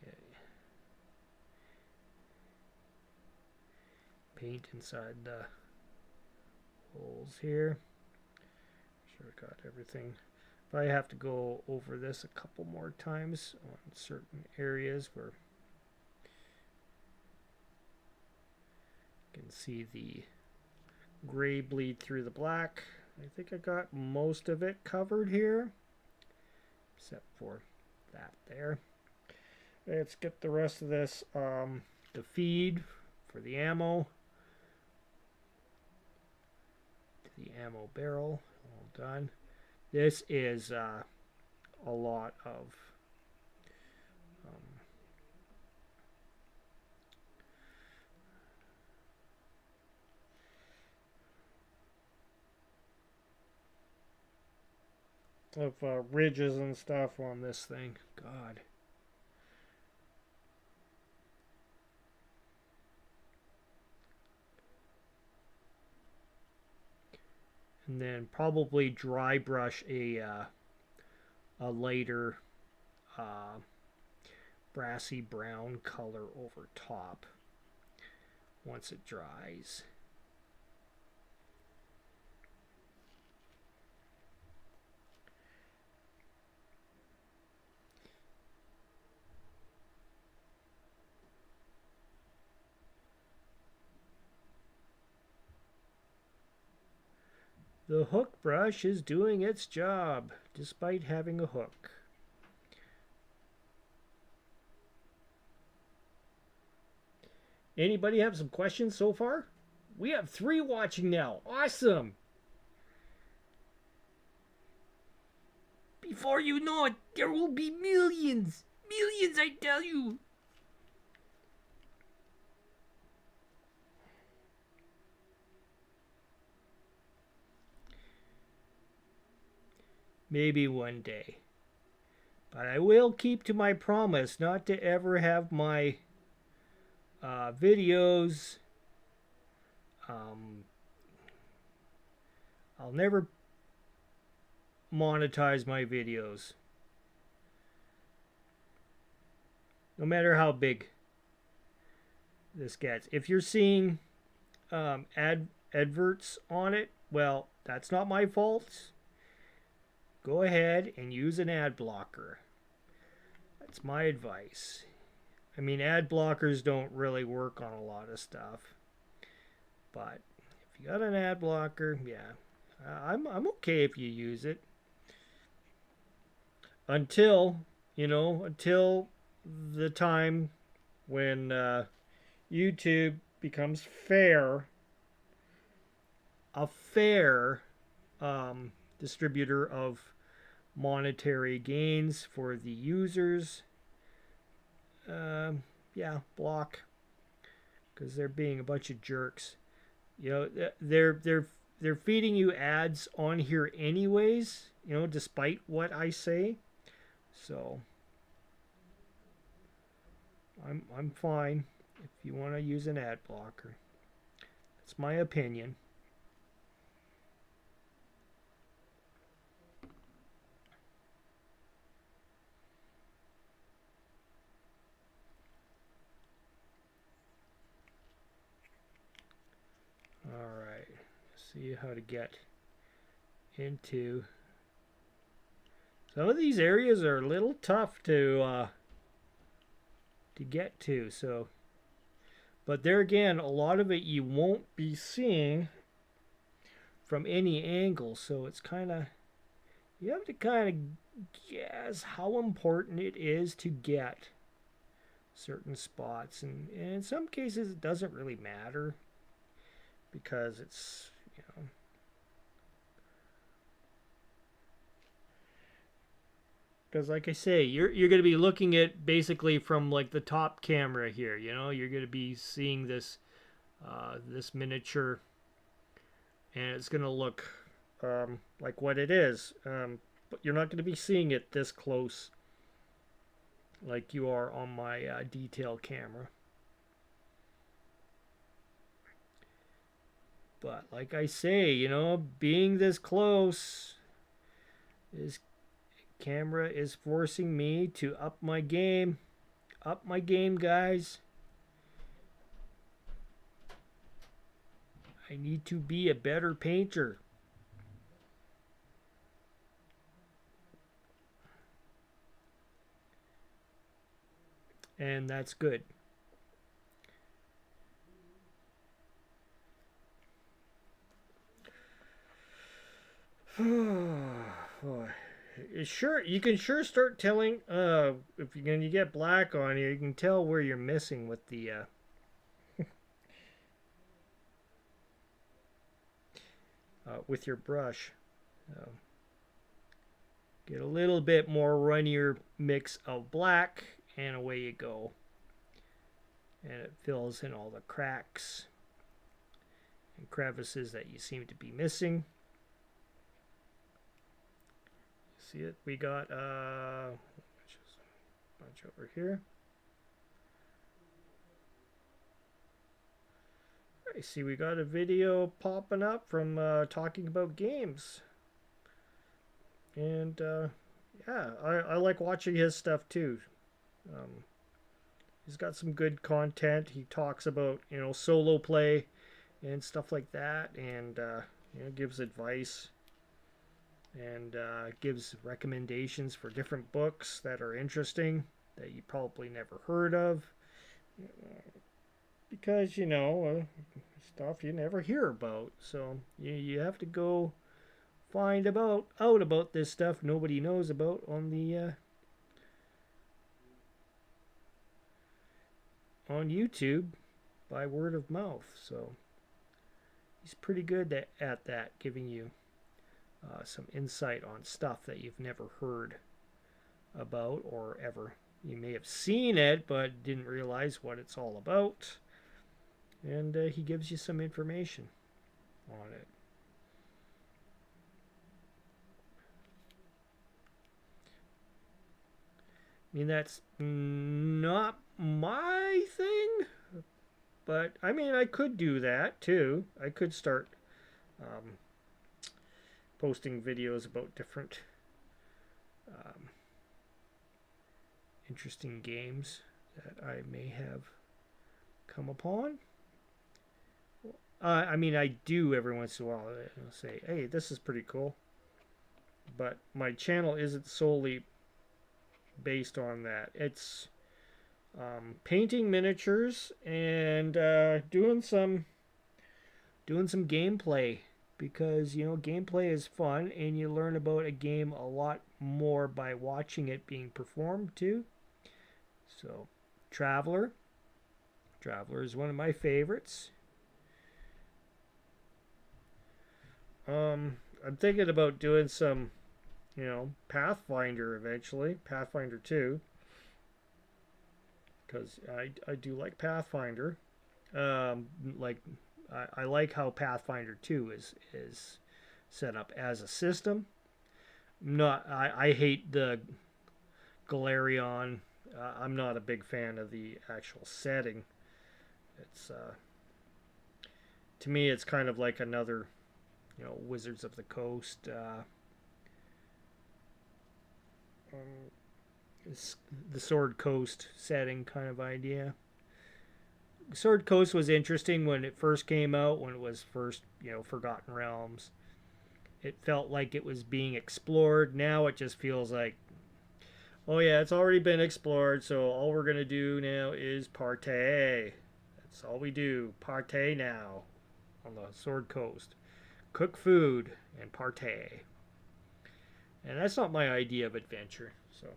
Okay. Paint inside the holes here. Sure, I got everything. But I have to go over this a couple more times on certain areas where you can see the gray bleed through the black. I think I got most of it covered here, except for that there. Let's get the rest of this, the feed for the ammo, the ammo barrel, all done. This is a lot of ridges and stuff on this thing. God. And then probably dry brush a lighter brassy brown color over top once it dries. The hook brush is doing its job, despite having a hook. Anybody have some questions so far? We have 3 watching now. Awesome! Before you know it, there will be millions. Millions, I tell you. Maybe one day. But I will keep to my promise not to ever have my videos. I'll never monetize my videos. No matter how big this gets. If you're seeing adverts on it, well, that's not my fault. Go ahead and use an ad blocker. That's my advice. I mean, ad blockers don't really work on a lot of stuff. But if you got an ad blocker, yeah, I'm okay if you use it. Until the time when YouTube becomes a fair distributor of monetary gains for the users. Yeah, block, because they're being a bunch of jerks. You know, they're feeding you ads on here anyways, you know, despite what I say. So I'm fine if you want to use an ad blocker. That's my opinion. All right. See how to get into. Some of these areas are a little tough to get to. So, but there again, a lot of it you won't be seeing from any angle. So it's kind of, you have to kind of guess how important it is to get certain spots, and in some cases it doesn't really matter because it's, you know, because like I say, you're going to be looking at basically from like the top camera here. You know, you're going to be seeing this this miniature, and it's going to look like what it is, but you're not going to be seeing it this close like you are on my detail camera. But like I say, you know, being this close, this camera is forcing me to up my game. Up my game, guys. I need to be a better painter. And that's good. Sure, you can sure start telling if you're gonna get black on you can tell where you're missing with the with your brush. Get a little bit more runnier mix of black, and away you go. And it fills in all the cracks and crevices that you seem to be missing. See it? We got a bunch over here. I see we got a video popping up from talking about games. And yeah, I like watching his stuff too. He's got some good content. He talks about, you know, solo play and stuff like that, and you know, gives advice and gives recommendations for different books that are interesting that you probably never heard of, because, you know, stuff you never hear about. So you have to go find out about this stuff nobody knows about on the on YouTube by word of mouth. So he's pretty good at that, giving you some insight on stuff that you've never heard about, or ever, you may have seen it but didn't realize what it's all about, and he gives you some information on it. I mean, that's not my thing, but I mean, I could do that too. I could start posting videos about different interesting games that I may have come upon. I mean, I do every once in a while. I'll say, hey, this is pretty cool. But my channel isn't solely based on that. It's painting miniatures and doing some gameplay, because, you know, gameplay is fun and you learn about a game a lot more by watching it being performed too. So Traveler is one of my favorites. I'm thinking about doing some you know, Pathfinder eventually, Pathfinder 2, because I do like Pathfinder. Like I like how Pathfinder 2 is set up as a system. Not I hate the Galarion. I'm not a big fan of the actual setting. It's to me it's kind of like another, you know, Wizards of the Coast. It's the Sword Coast setting kind of idea. Sword Coast was interesting when it first came out, when it was first, you know, Forgotten Realms. It felt like it was being explored. Now it just feels like, oh yeah, it's already been explored, so all we're gonna do now is partay. That's all we do. Partay now on the Sword Coast. Cook food and partay. And that's not my idea of adventure. So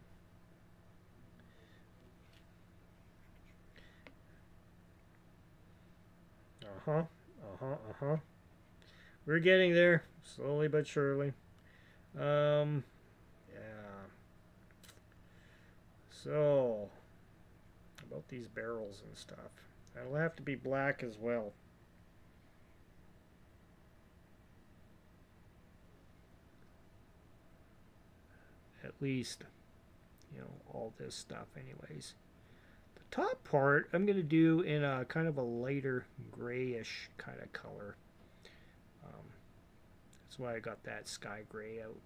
uh-huh. Uh-huh. Uh-huh. We're getting there, slowly but surely. Yeah. So about these barrels and stuff. That'll have to be black as well. At least, you know, all this stuff anyways. The top part I'm going to do in a kind of a lighter grayish kind of color. That's why I got that sky gray out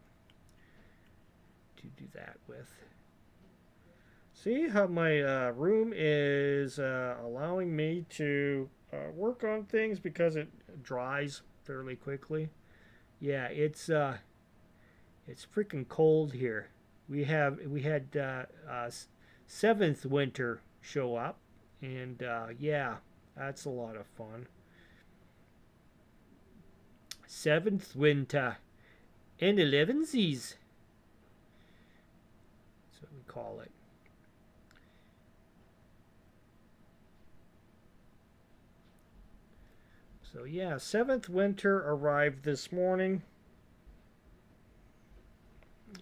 to do that with. See how my room is allowing me to work on things because it dries fairly quickly. Yeah, it's freaking cold here. We had seventh winter show up, and yeah, that's a lot of fun. Seventh winter and elevensies. That's what we call it. So yeah, seventh winter arrived this morning.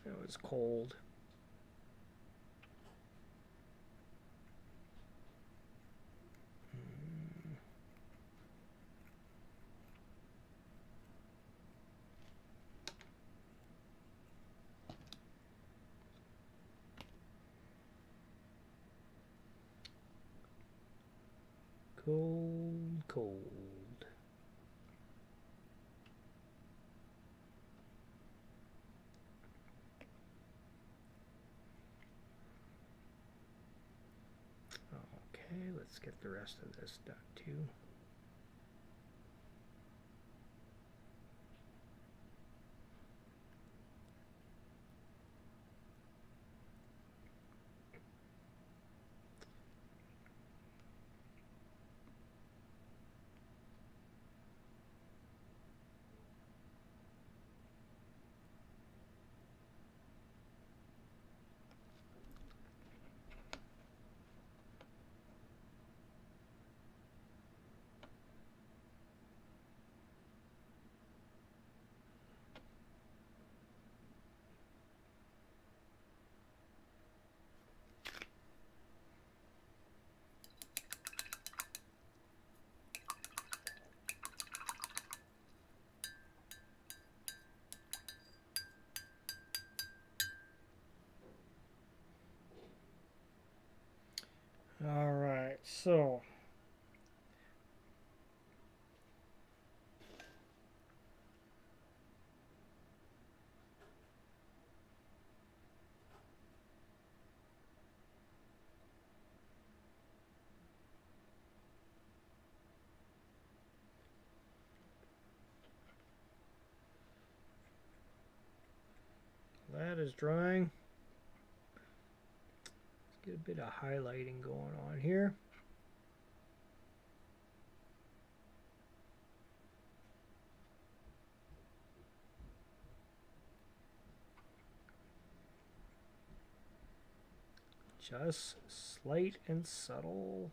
It was cold. Cold, cold. Okay, let's get the rest of this done too. All right, so that is drying. Let's get a bit of highlighting going on here. Just slight and subtle.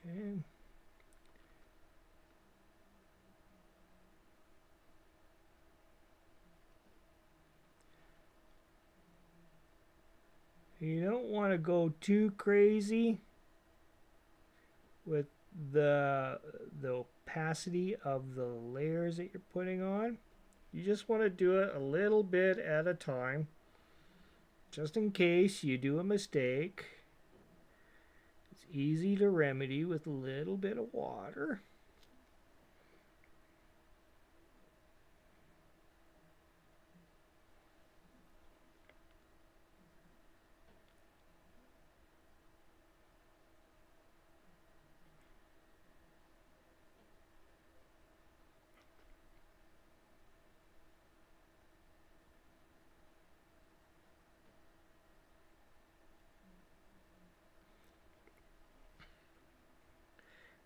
Okay. You don't want to go too crazy with the opacity of the layers that you're putting on. You just want to do it a little bit at a time, just in case you do a mistake. It's easy to remedy with a little bit of water.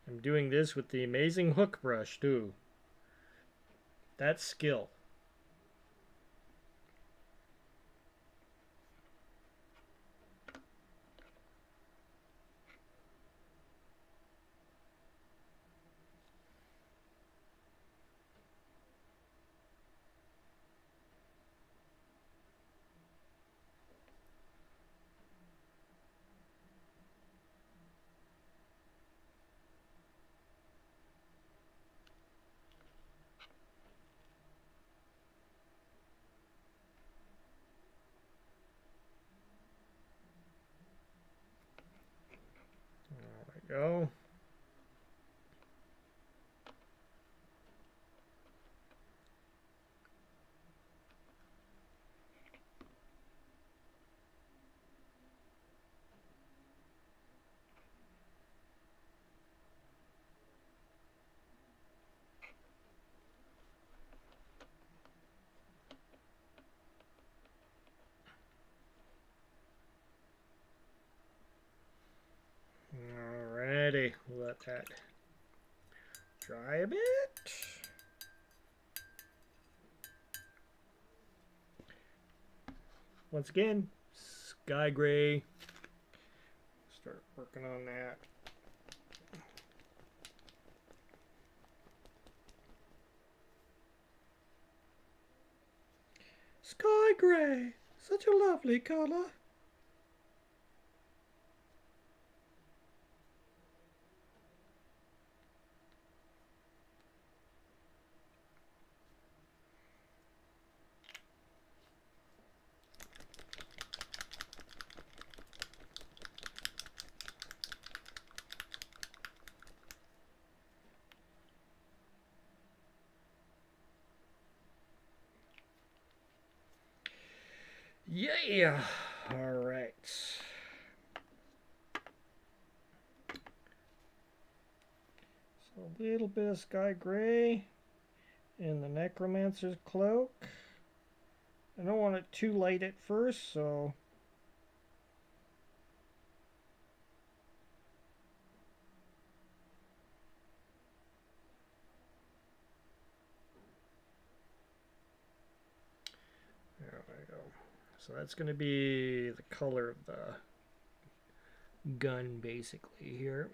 I'm doing this with the amazing hook brush too. That's skill. There we go. Alrighty, let that dry a bit. Once again, sky gray. Start working on that. Sky gray, such a lovely color. Yeah. All right. So a little bit of sky gray in the necromancer's cloak. I don't want it too light at first, so there we go. So that's going to be the color of the gun basically here.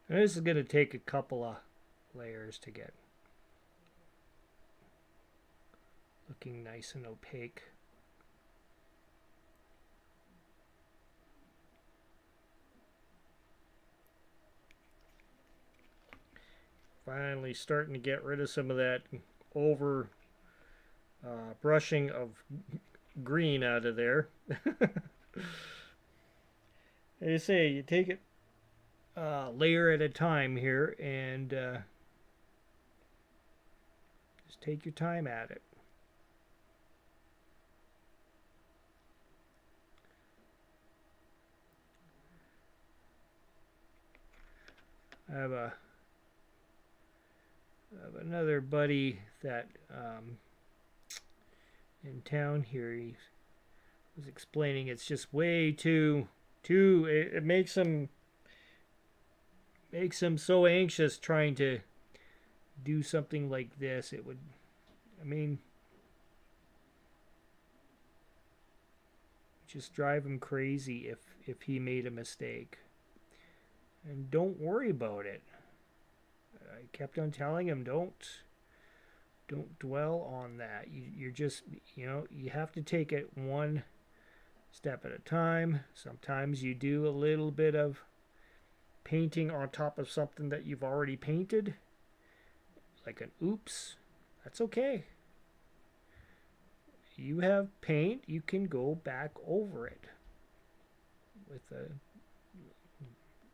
And this is going to take a couple of layers to get looking nice and opaque. Finally starting to get rid of some of that over brushing of green out of there. They say you take it layer at a time here and just take your time at it. I have another buddy that in town here. He was explaining it's just way too it makes him so anxious trying to do something like this. It would, I mean, just drive him crazy if he made a mistake. And don't worry about it. I kept on telling him don't dwell on that. You're just, you have to take it one step at a time. Sometimes you do a little bit of painting on top of something that you've already painted, like an oops. That's okay. You have paint, you can go back over it with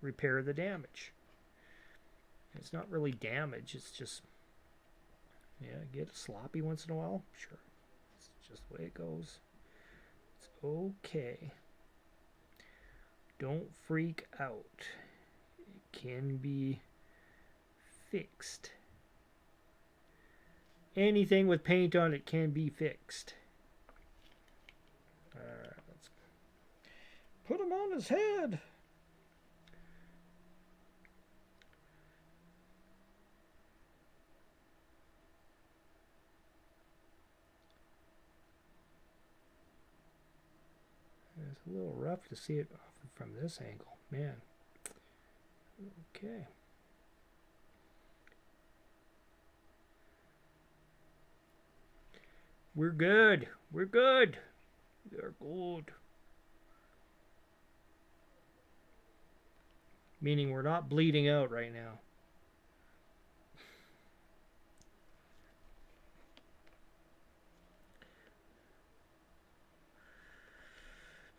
repair the damage. It's not really damage, it's just, get sloppy once in a while. Sure, it's just the way it goes. It's okay. Don't freak out. It can be fixed. Anything with paint on it can be fixed. Alright, let's put him on his head. It's a little rough to see it from this angle, man. Okay. We're good. We're good. We're good. Meaning we're not bleeding out right now.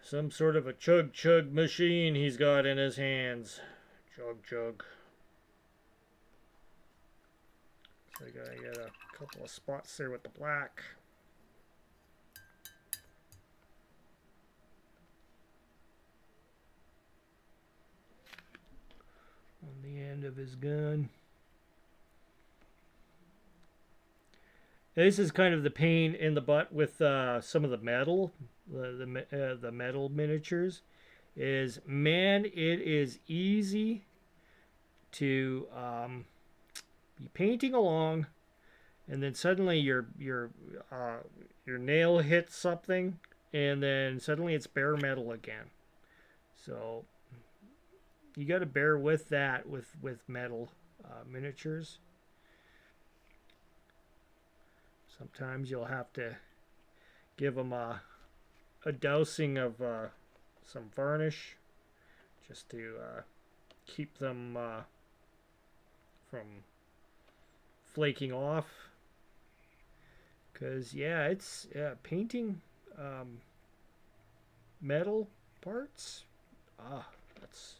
Some sort of a chug machine he's got in his hands. Chug. So I gotta get a couple of spots there with the black. On the end of his gun. This is kind of the pain in the butt with some of the metal, the metal miniatures. Is, man, it is easy to be painting along, and then suddenly your nail hits something, and then suddenly it's bare metal again. So you got to bear with that with metal miniatures. Sometimes you'll have to give them a dousing of some varnish just to keep them from flaking off. Because, it's painting metal parts. That's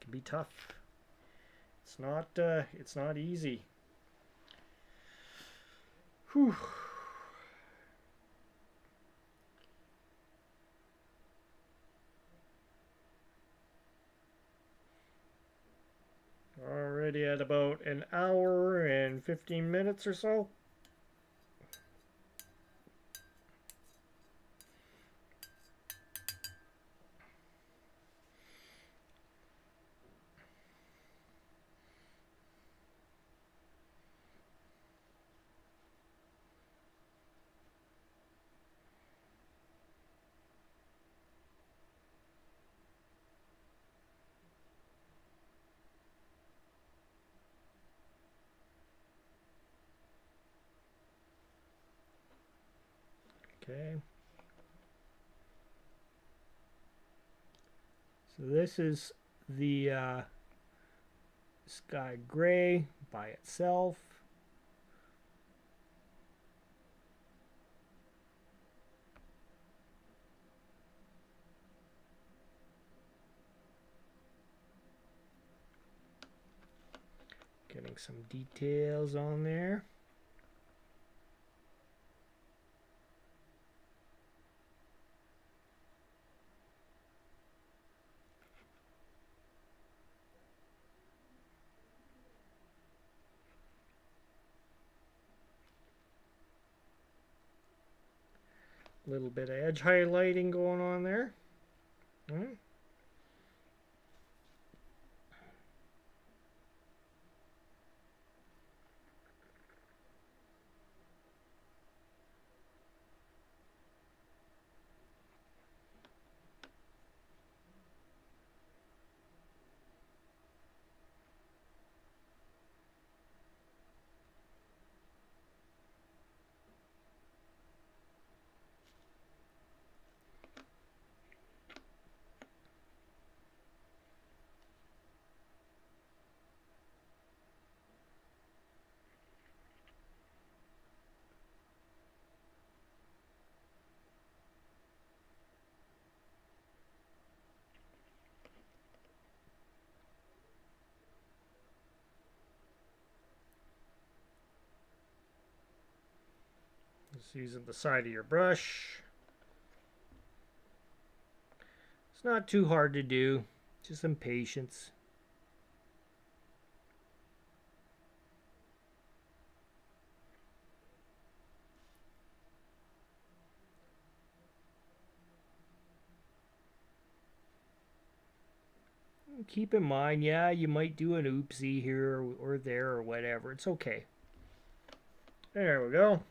can be tough. It's not easy. Whew. Already at about an hour and 15 minutes or so. Okay. So this is the sky gray by itself. Getting some details on there. A little bit of edge highlighting going on there. Just using the side of your brush. It's not too hard to do, just some patience. Keep in mind, yeah, you might do an oopsie here or there or whatever. It's okay. There we go.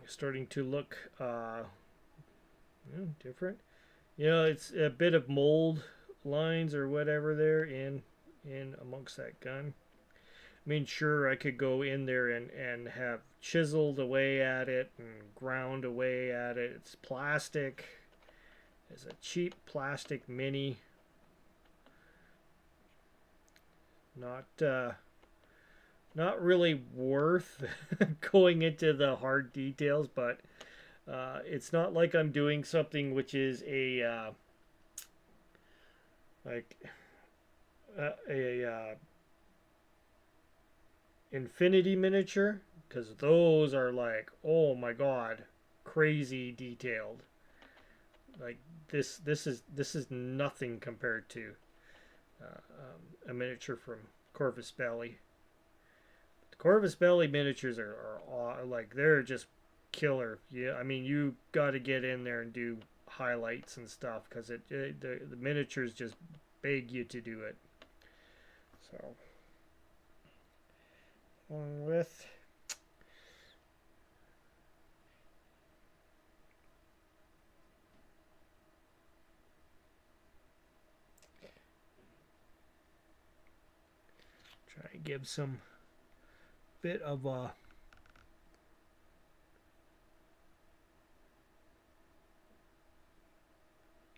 Starting to look different. You know, it's a bit of mold lines or whatever there in amongst that gun. I mean, sure, I could go in there and have chiseled away at it and ground away at it. It's plastic. It's a cheap plastic mini. Not really worth going into the hard details, but it's not like I'm doing something which is a infinity miniature, because those are like, oh my god, crazy detailed. Like this is nothing compared to a miniature from Corvus Belli. The Corvus Belli miniatures are like, they're just killer. Yeah, I mean, you got to get in there and do highlights and stuff, because the miniatures just beg you to do it. So on with try and give some bit of a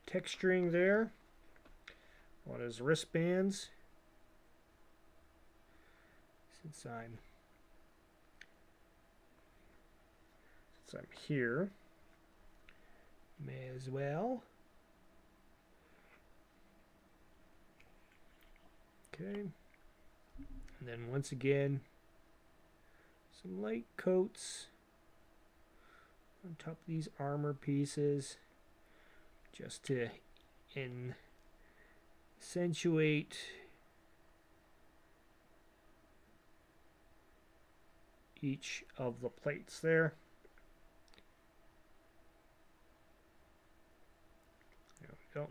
texturing there on his wristbands, since I'm here, may as well. Okay, and then once again, some light coats on top of these armor pieces, just to accentuate each of the plates there. There we go.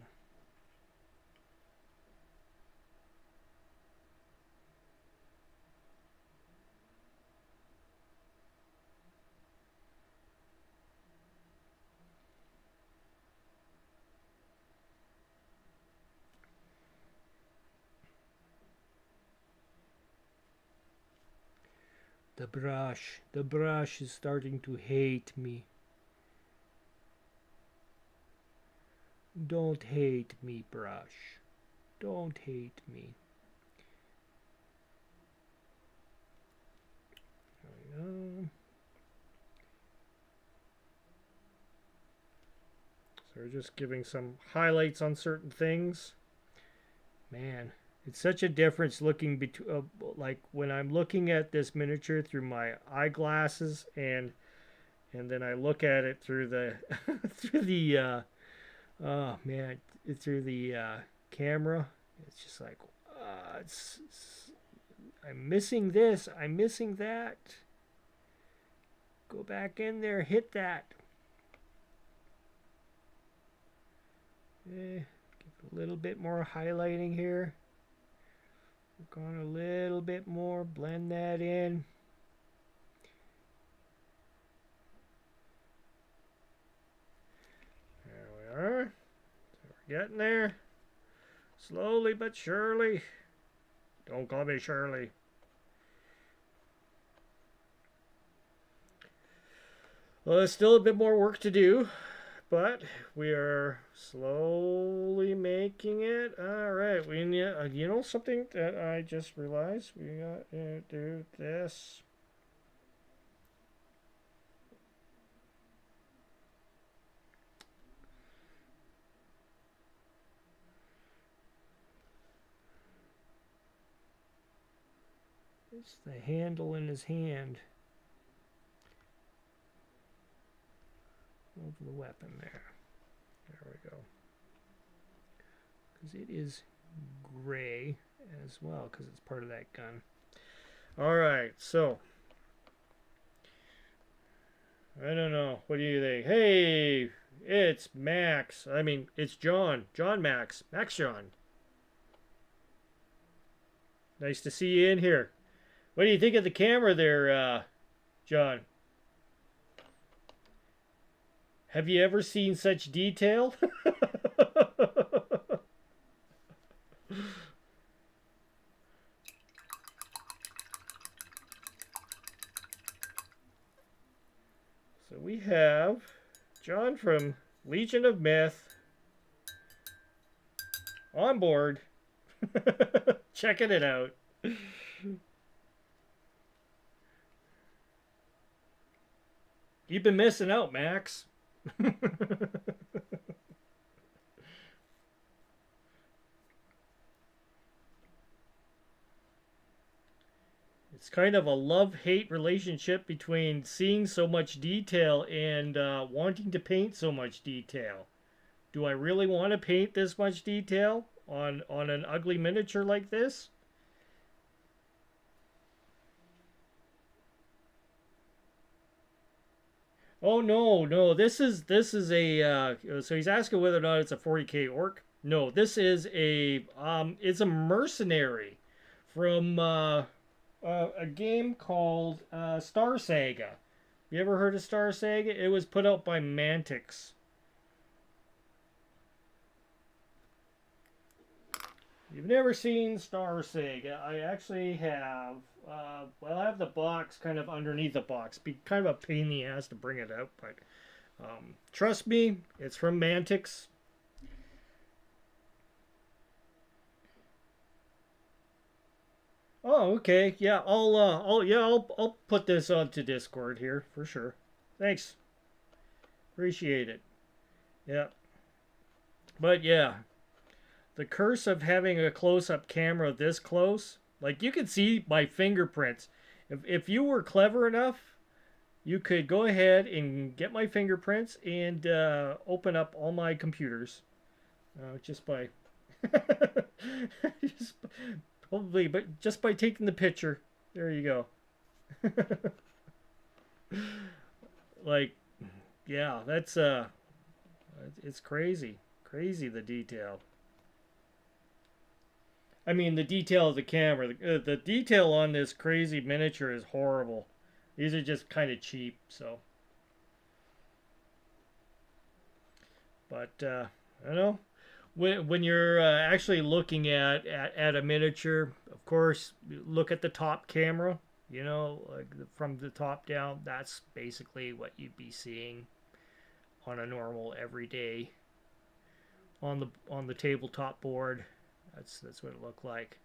The brush is starting to hate me. Don't hate me, brush. Don't hate me. There we go. So we're just giving some highlights on certain things. Man, It's such a difference looking between, like when I'm looking at this miniature through my eyeglasses, and then I look at it through the through the oh man, through the camera. It's just like I'm missing this. I'm missing that. Go back in there. Hit that. Give a little bit more highlighting here. Work on a little bit more. Blend that in. There we are. So we're getting there. Slowly but surely. Don't call me Shirley. Well, there's still a bit more work to do, but we are slowly making it. All right, we need, you know something that I just realized? We got to do this. It's the handle in his hand. Over the weapon there. There we go. Because it is gray as well, because it's part of that gun. All right, so I don't know. What do you think? Hey, it's Max. I mean, it's John. John Max. Max John. Nice to see you in here. What do you think of the camera there, John? Have you ever seen such detail? So we have John from Legion of Myth on board, checking it out. You've been missing out, Max. It's kind of a love-hate relationship between seeing so much detail and wanting to paint so much detail. Do I really want to paint this much detail on an ugly miniature like this? Oh no, no. This is a so he's asking whether or not it's a 40K orc. No, this is a it's a mercenary from a game called Star Saga. You ever heard of Star Saga? It was put out by Mantix. You've never seen Star Saga? I actually have. Well, I have the box kind of underneath the box. Be kind of a pain in the ass to bring it out, but trust me, it's from Mantix. Oh, okay. Yeah, I'll put this onto Discord here for sure. Thanks. Appreciate it. Yeah. But yeah, the curse of having a close-up camera this close, like you can see my fingerprints. If you were clever enough, you could go ahead and get my fingerprints and open up all my computers just by just, probably, but just by taking the picture. There you go. Like, yeah, that's it's crazy, crazy the detail. I mean, the detail of the camera, the detail on this crazy miniature is horrible. These are just kind of cheap, so. But I don't know. When you're actually looking at a miniature, of course, look at the top camera. You know, like from the top down, that's basically what you'd be seeing on a normal everyday on the tabletop board. That's what it looked like.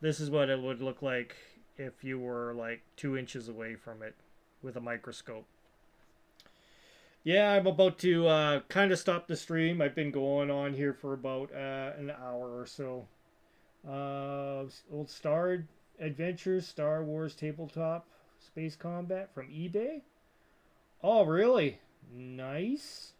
This is what it would look like if you were like 2 inches away from it with a microscope. Yeah, I'm about to kind of stop the stream. I've been going on here for about an hour or so. Old Star Adventures, Star Wars tabletop space combat from eBay. Oh, really? Nice.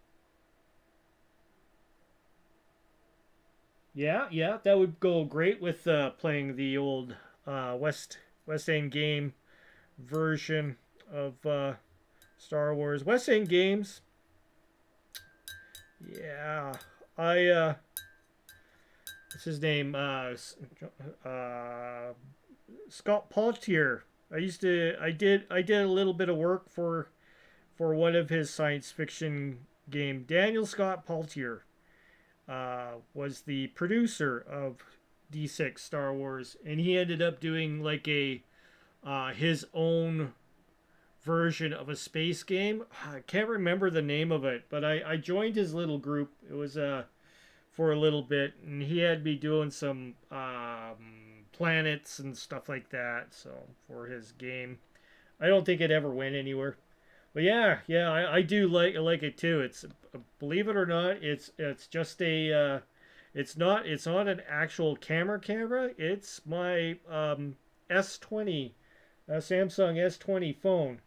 Yeah, yeah, that would go great with playing the old West End game version of Star Wars. West End games. Yeah, I what's his name? Uh, Scott Paltier. I did a little bit of work for one of his science fiction game. Daniel Scott Paltier was the producer of D6 Star Wars, and he ended up doing like a his own version of a space game. I can't remember the name of it, but I joined his little group. It was for a little bit, and he had me doing some planets and stuff like that. So for his game, I don't think it ever went anywhere. But yeah, yeah, I do like it too. It's believe it or not, it's just a it's not an actual camera. It's my S20 Samsung S20 phone.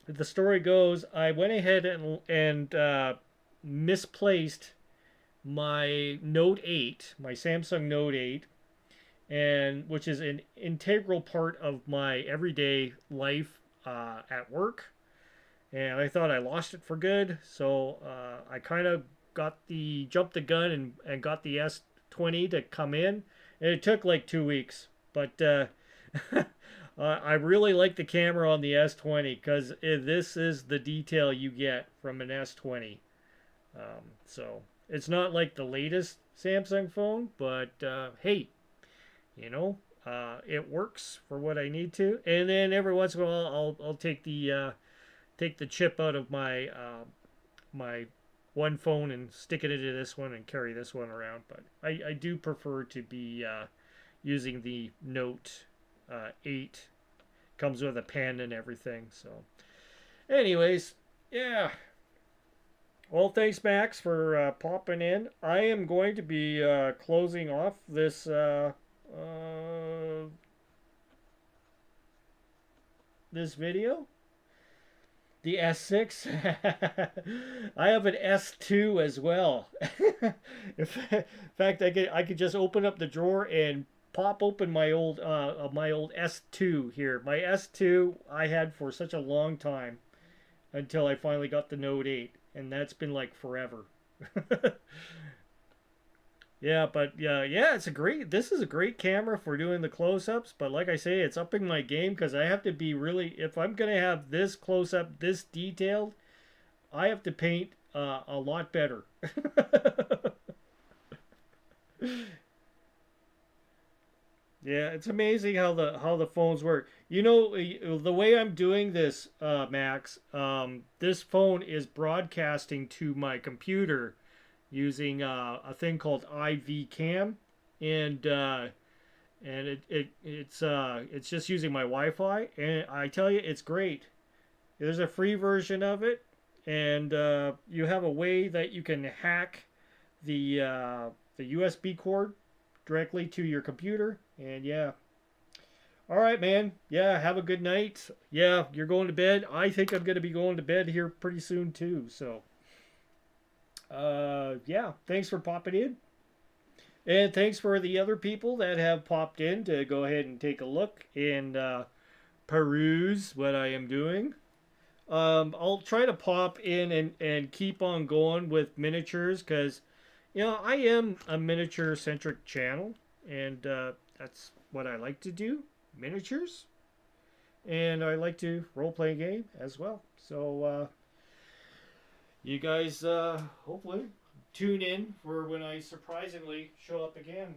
The story goes, I went ahead and misplaced my Note 8, my Samsung Note 8, and which is an integral part of my everyday life at work. And I thought I lost it for good, so I kind of jumped the gun and got the S20 to come in, and it took like 2 weeks, but I really like the camera on the S20 because this is the detail you get from an S20. So it's not like the latest Samsung phone, but hey, you know, it works for what I need to. And then every once in a while, I'll take the chip out of my one phone and stick it into this one and carry this one around. But I do prefer to be using the Note 8. Comes with a pen and everything. So, anyways, yeah. Well, thanks, Max, for popping in. I am going to be closing off this video. The S6. I have an S2 as well. In fact, I could just open up the drawer and pop open my old S2 here. My S2 I had for such a long time until I finally got the Note 8, and that's been like forever. Yeah, but yeah, it's a great. This is a great camera for doing the close-ups. But like I say, it's upping my game because I have to be really. If I'm gonna have this close-up, this detailed, I have to paint a lot better. Yeah, it's amazing how the phones work. You know, the way I'm doing this, Max. This phone is broadcasting to my computer using a thing called IV Cam, and it's just using my Wi-Fi, and I tell you, it's great. There's a free version of it, and you have a way that you can hack the USB cord directly to your computer, and yeah. All right, man. Yeah, have a good night. Yeah, you're going to bed. I think I'm going to be going to bed here pretty soon too. So, yeah, thanks for popping in. And thanks for the other people that have popped in to go ahead and take a look and peruse what I am doing. I'll try to pop in and keep on going with miniatures because, you know, I am a miniature centric channel, and that's what I like to do, miniatures. And I like to role play a game as well. So, you guys hopefully tune in for when I surprisingly show up again.